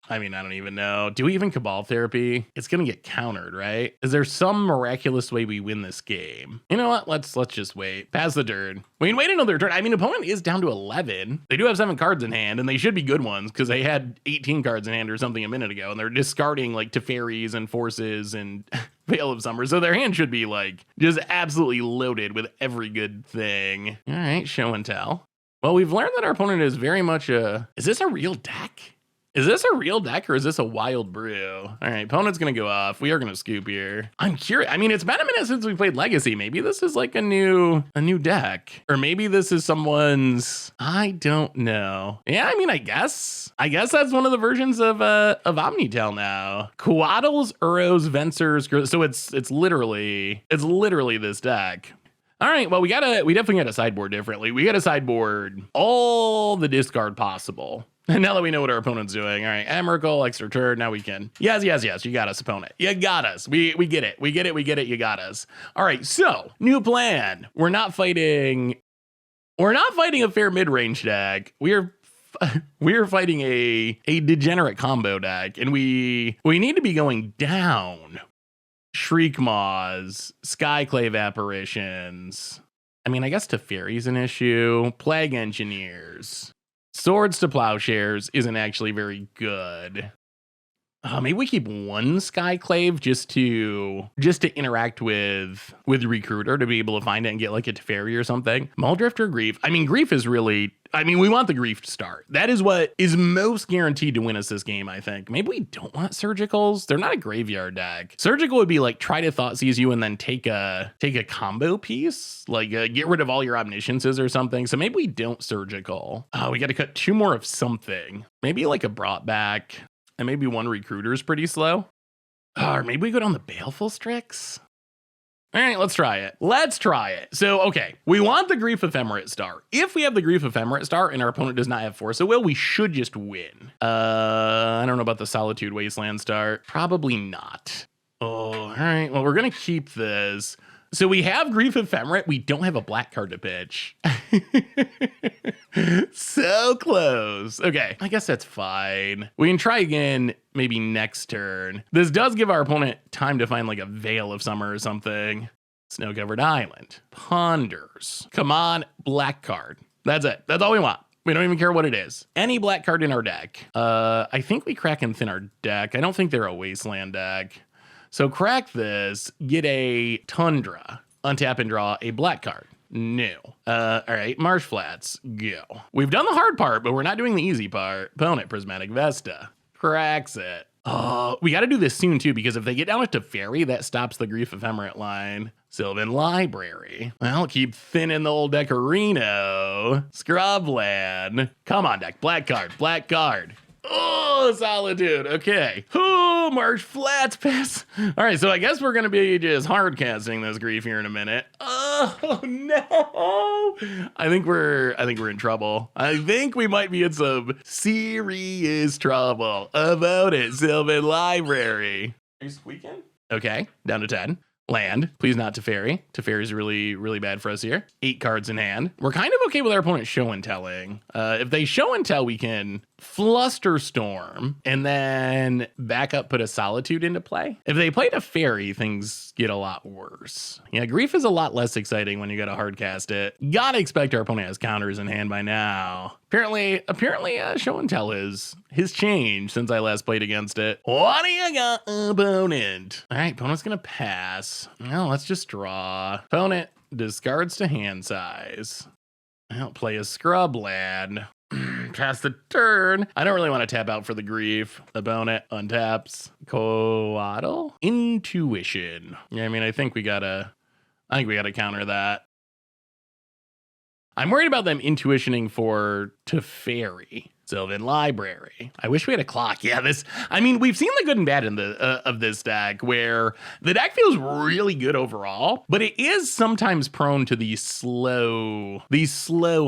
I mean, I don't even know. Do we even Cabal Therapy? It's gonna get countered, right? Is there some miraculous way we win this game? You know what? Let's just wait. Pass the turn. We can wait another turn. I mean, opponent is down to 11. They do have 7 cards in hand, and they should be good ones because they had 18 cards in hand or something a minute ago, and they're discarding like Teferis and Forces and Veil of Summer. So their hand should be like just absolutely loaded with every good thing. All right, show and tell. Well, we've learned that our opponent is very much is this a real deck? Is this a real deck or is this a wild brew? All right, opponent's gonna go off. We are gonna scoop here. I'm curious. I mean, it's been a minute since we played Legacy. Maybe this is like a new deck, or maybe this is someone's. I don't know. Yeah, I mean, I guess that's one of the versions of Omnitel now. Quaddles, Uros, Vencers. So it's literally this deck. All right, well, we definitely gotta sideboard differently. We gotta sideboard all the discard possible. And now that we know what our opponent's doing, all right, Emrakul, extra turn, now we can. Yes, you got us, opponent. You got us. We get it. You got us. All right, so, new plan. We're not fighting a fair mid-range deck. We're fighting a degenerate combo deck, and we need to be going down. Shriekmaws, Skyclave Apparitions. I mean, I guess Teferi's an issue. Plague Engineers. Swords to Plowshares isn't actually very good. Maybe we keep one Skyclave just to interact with Recruiter to be able to find it and get like a Teferi or something. Mulldrifter, Grief. I mean, Grief is really. I mean, we want the Grief to start. That is what is most guaranteed to win us this game, I think. Maybe we don't want Surgicals. They're not a graveyard deck. Surgical would be like try to Thought Seize you and then take a combo piece, like get rid of all your Omnisciences or something. So maybe we don't Surgical. We got to cut 2 more of something. Maybe like a Brought Back, and maybe one Recruiter is pretty slow. Or maybe we go down the Baleful Strix. All right, let's try it. Let's try it. So, okay, we want the Grief Ephemerate star. If we have the Grief Ephemerate star and our opponent does not have Force of Will, we should just win. I don't know about the Solitude Wasteland star. Probably not. Oh, all right. Well, we're going to keep this. So we have Grief Ephemerate. We don't have a black card to pitch. So close. Okay, I guess that's fine. We can try again maybe next turn. This does give our opponent time to find like a Veil of Summer or something. Snow-covered island. Ponders. Come on, black card. That's it. That's all we want. We don't even care what it is. Any black card in our deck. I think we crack and thin our deck. I don't think they're a wasteland deck. So crack this, get a Tundra, untap and draw a black card. No. All right, Marsh Flats, go. We've done the hard part, but we're not doing the easy part. Opponent, Prismatic Vesta, cracks it. Oh, we got to do this soon too, because if they get down to Teferi, that stops the Grief Ephemerate line. Sylvan Library. Well, keep thinning the old Decorino. Scrubland. Come on, deck. Black card. Black card. Oh, Solitude. Okay. Oh, Marsh Flats pass. All right, so I guess we're going to be just hard casting this Grief here in a minute. Oh, no. I think we're in trouble. I think we might be in some serious trouble. About it, Sylvan Library. Are you squeaking? Okay, down to 10. Land, please not Teferi. Teferi's really, really bad for us here. 8 cards in hand. We're kind of okay with our opponent show and telling. If they show and tell, we can Flusterstorm and then back up, put a Solitude into play. If they play Teferi, things get a lot worse. Yeah, Grief is a lot less exciting when you gotta hard cast it. Gotta expect our opponent has counters in hand by now. Apparently, show and tell has changed since I last played against it. What do you got, opponent? All right, opponent's gonna pass. No, let's just draw. Opponent discards to hand size. I'll play a Scrubland. Pass the turn. I don't really want to tap out for the Grief. Opponent untaps. Coatl. Intuition. Yeah, I mean, I think we gotta counter that. I'm worried about them intuitioning for Teferi. Sylvan Library. I wish we had a clock. Yeah, we've seen the good and bad in of this deck, where the deck feels really good overall, but it is sometimes prone to these slow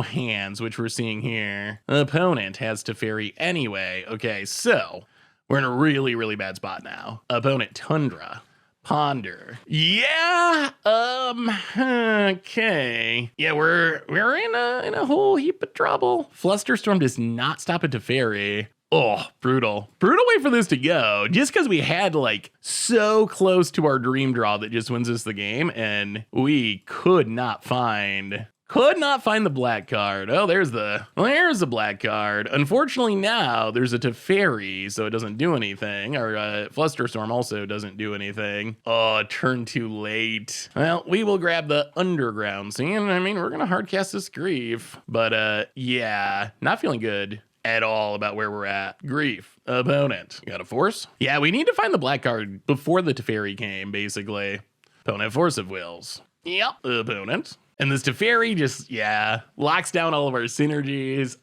hands, which we're seeing here. Opponent has Teferi anyway. Okay, so we're in a really, really bad spot now. Opponent Tundra. Ponder. Yeah. Okay. Yeah, we're in a whole heap of trouble. Flusterstorm does not stop at Teferi. Oh, brutal way for this to go. Just because we had like so close to our dream draw that just wins us the game, and we could not find the black card. Oh, there's the black card. Unfortunately, now there's a Teferi, so it doesn't do anything. Or Flusterstorm also doesn't do anything. Oh, turn too late. Well, we will grab the Underground Scene. I mean, we're gonna hardcast this Grief, but yeah, not feeling good at all about where we're at. Grief. Opponent. Got a Force? Yeah, we need to find the black card before the Teferi came, basically. Opponent Force of Wills. Yep. Opponent. And this Teferi just, locks down all of our synergies.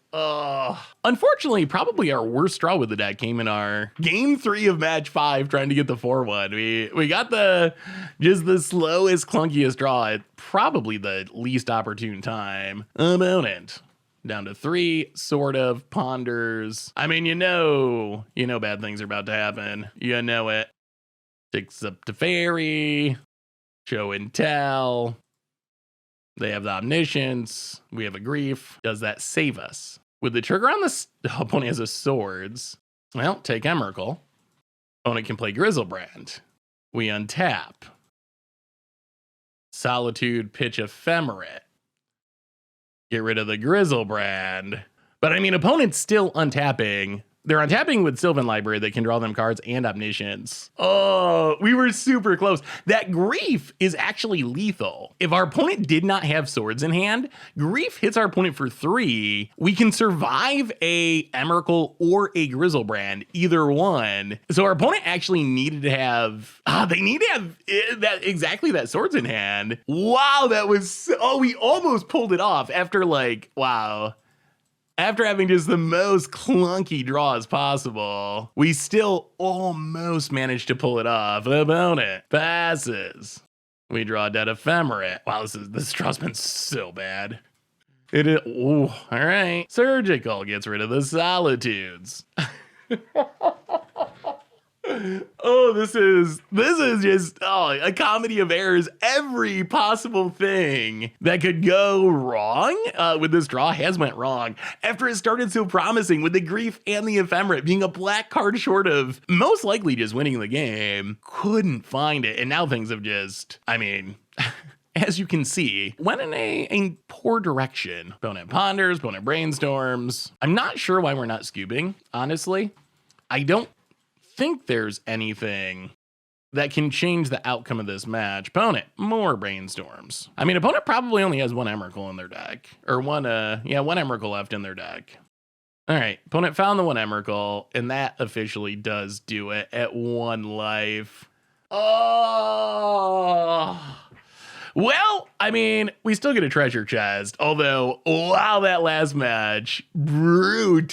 Unfortunately, probably our worst draw with the deck came in our game 3 of match 5, trying to get the 4-1. We got the slowest, clunkiest draw at probably the least opportune time. Opponent. Down to 3, sort of, ponders. I mean, you know bad things are about to happen. You know it. Picks up Teferi. Show and tell. They have the Omniscience. We have a Grief. Does that save us? With the trigger on the opponent has a Swords. Well, take Emrakul. Opponent can play Grizzlebrand. We untap. Solitude, pitch Ephemerate. Get rid of the Grizzlebrand. But I mean, opponent's still untapping. They're untapping with Sylvan Library that can draw them cards and Omniscience. Oh, we were super close. That Grief is actually lethal. If our opponent did not have Swords in hand, Grief hits our opponent for 3. We can survive a Emrakul or a Grizzlebrand, either one. So our opponent actually needed to have, that Swords in hand. Wow, that was, we almost pulled it off after After having just the most clunky draws possible, we still almost managed to pull it off. Opponent passes. We draw Dead Ephemerate. Wow, this draw's been so bad. It is, ooh, all right. Surgical gets rid of the Solitudes. Oh, this is just a comedy of errors. Every possible thing that could go wrong with this draw has went wrong after it started so promising, with the Grief and the Ephemerate being a black card short of most likely just winning the game. Couldn't find it, and now things have just, I mean, as you can see, went in a poor direction. Opponent ponders, opponent brainstorms. I'm not sure why we're not scooping, honestly. I don't think there's anything that can change the outcome of this match. Opponent, more brainstorms. I mean, opponent probably only has one Emrakul in their deck. Or one Emrakul left in their deck. All right, opponent found the one Emrakul, and that officially does do it at 1 life. Oh... Well, I mean, we still get a treasure chest, although, wow, that last match, brutality.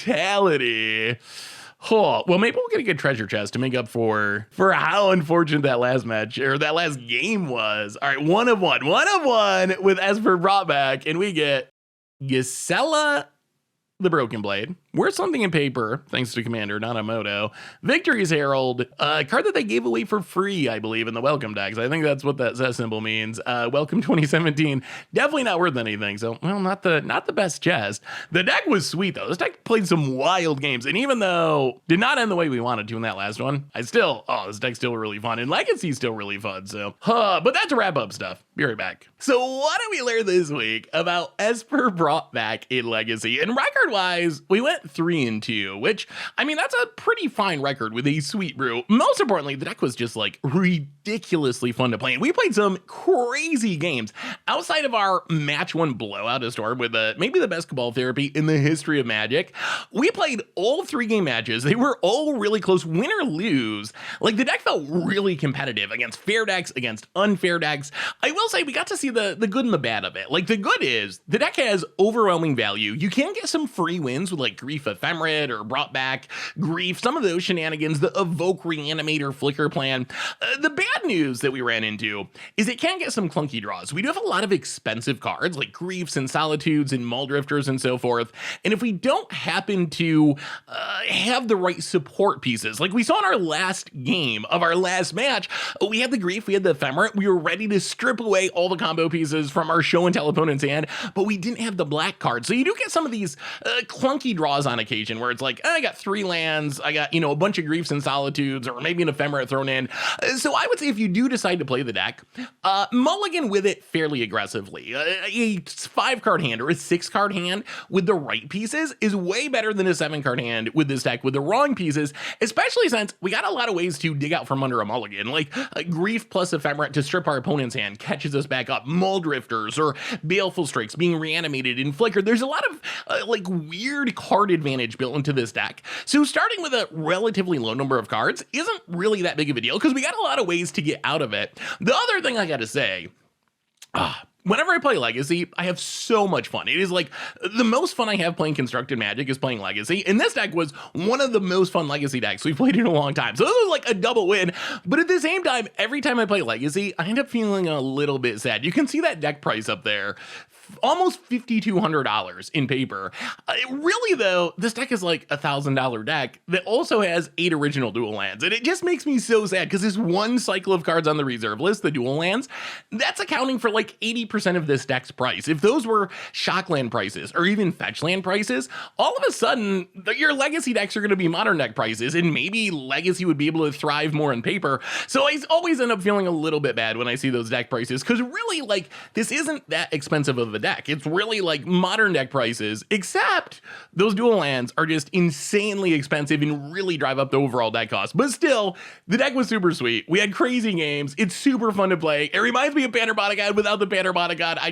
Oh, well, maybe we'll get a good treasure chest to make up for how unfortunate that last match, or that last game was. All right, one of one with Esper brought back, and we get Gisela the Broken Blade. Worth something in paper, thanks to Commander Nanamoto. Victory's Herald, a card that they gave away for free, I believe, in the welcome decks. I think that's what that symbol means. Welcome 2017. Definitely not worth anything. So, well, not the best chest. The deck was sweet, though. This deck played some wild games. And even though did not end the way we wanted to in that last one, this deck's still really fun. And Legacy's still really fun. So, but that's a wrap up stuff. Be right back. So what did we learn this week about Esper brought back in Legacy? And record-wise, we went 3-2, which, I mean, that's a pretty fine record with a sweet brew. Most importantly, the deck was just like ridiculously fun to play. And we played some crazy games outside of our match 1 blowout of Storm with maybe the best Cabal Therapy in the history of Magic. We played all 3 game matches. They were all really close, win or lose. Like, the deck felt really competitive against fair decks, against unfair decks. I will say we got to see the good and the bad of it. Like, the good is the deck has overwhelming value. You can get some free wins with like Grief Ephemerate or brought back Grief, some of those shenanigans, the Evoke Reanimator Flicker plan. The bad news that we ran into is it can get some clunky draws. We do have a lot of expensive cards like Griefs and Solitudes and Mulldrifters and so forth. And if we don't happen to have the right support pieces, like we saw in our last game of our last match, we had the Grief, we had the Ephemerate, we were ready to strip away all the combo pieces from our show and tell opponent's hand, but we didn't have the black card. So you do get some of these clunky draws on occasion where it's like, I got 3 lands, I got, a bunch of Griefs and Solitudes, or maybe an Ephemerate thrown in. So I would say if you do decide to play the deck, mulligan with it fairly aggressively. A 5-card hand or a 6-card hand with the right pieces is way better than a 7-card hand with this deck with the wrong pieces, especially since we got a lot of ways to dig out from under a mulligan, like Grief plus Ephemerate to strip our opponent's hand catches us back up, Mulldrifters or Baleful Strikes being reanimated and flickered. There's a lot of like weird card advantage built into this deck. So starting with a relatively low number of cards isn't really that big of a deal because we got a lot of ways to get out of it. The other thing I gotta say, whenever I play Legacy, I have so much fun. It is like the most fun I have playing Constructed Magic is playing Legacy. And this deck was one of the most fun Legacy decks we've played in a long time. So this was like a double win. But at the same time, every time I play Legacy, I end up feeling a little bit sad. You can see that deck price up there. Almost $5,200 in paper. Really, though, this deck is like $1,000 deck that also has 8 original dual lands. And it just makes me so sad because this one cycle of cards on the reserve list, the dual lands, that's accounting for like 80% of this deck's price. If those were shock land prices or even fetch land prices, all of a sudden, your Legacy decks are going to be modern deck prices, and maybe Legacy would be able to thrive more in paper. So I always end up feeling a little bit bad when I see those deck prices because really, like, this isn't that expensive of a deck. It's really like modern deck prices, except those dual lands are just insanely expensive and really drive up the overall deck cost. But still, the deck was super sweet. We had crazy games. It's super fun to play. It reminds me of Banner Bodyguard without the Banner Bodyguard. I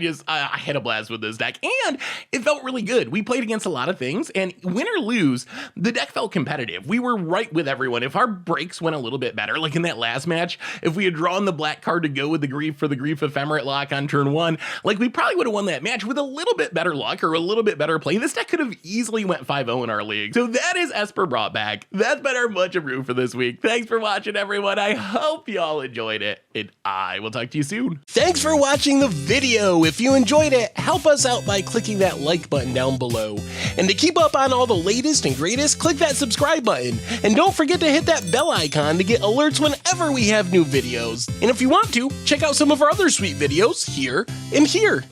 had a blast with this deck, and it felt really good. We played against a lot of things, and win or lose, the deck felt competitive. We were right with everyone. If our breaks went a little bit better, like in that last match, if we had drawn the black card to go with the Grief for the Grief Ephemerate lock on turn 1, like we probably would have won that match with a little bit better luck or a little bit better play. This deck could have easily easily went 5-0 in our league. So that is Esper brought back. That's been our Much Brew for this week. Thanks for watching, everyone. I hope y'all enjoyed it, and I will talk to you soon. Thanks for watching the video. If you enjoyed it, help us out by clicking that like button down below. And to keep up on all the latest and greatest, click that subscribe button. And don't forget to hit that bell icon to get alerts whenever we have new videos. And if you want to, check out some of our other sweet videos here and here.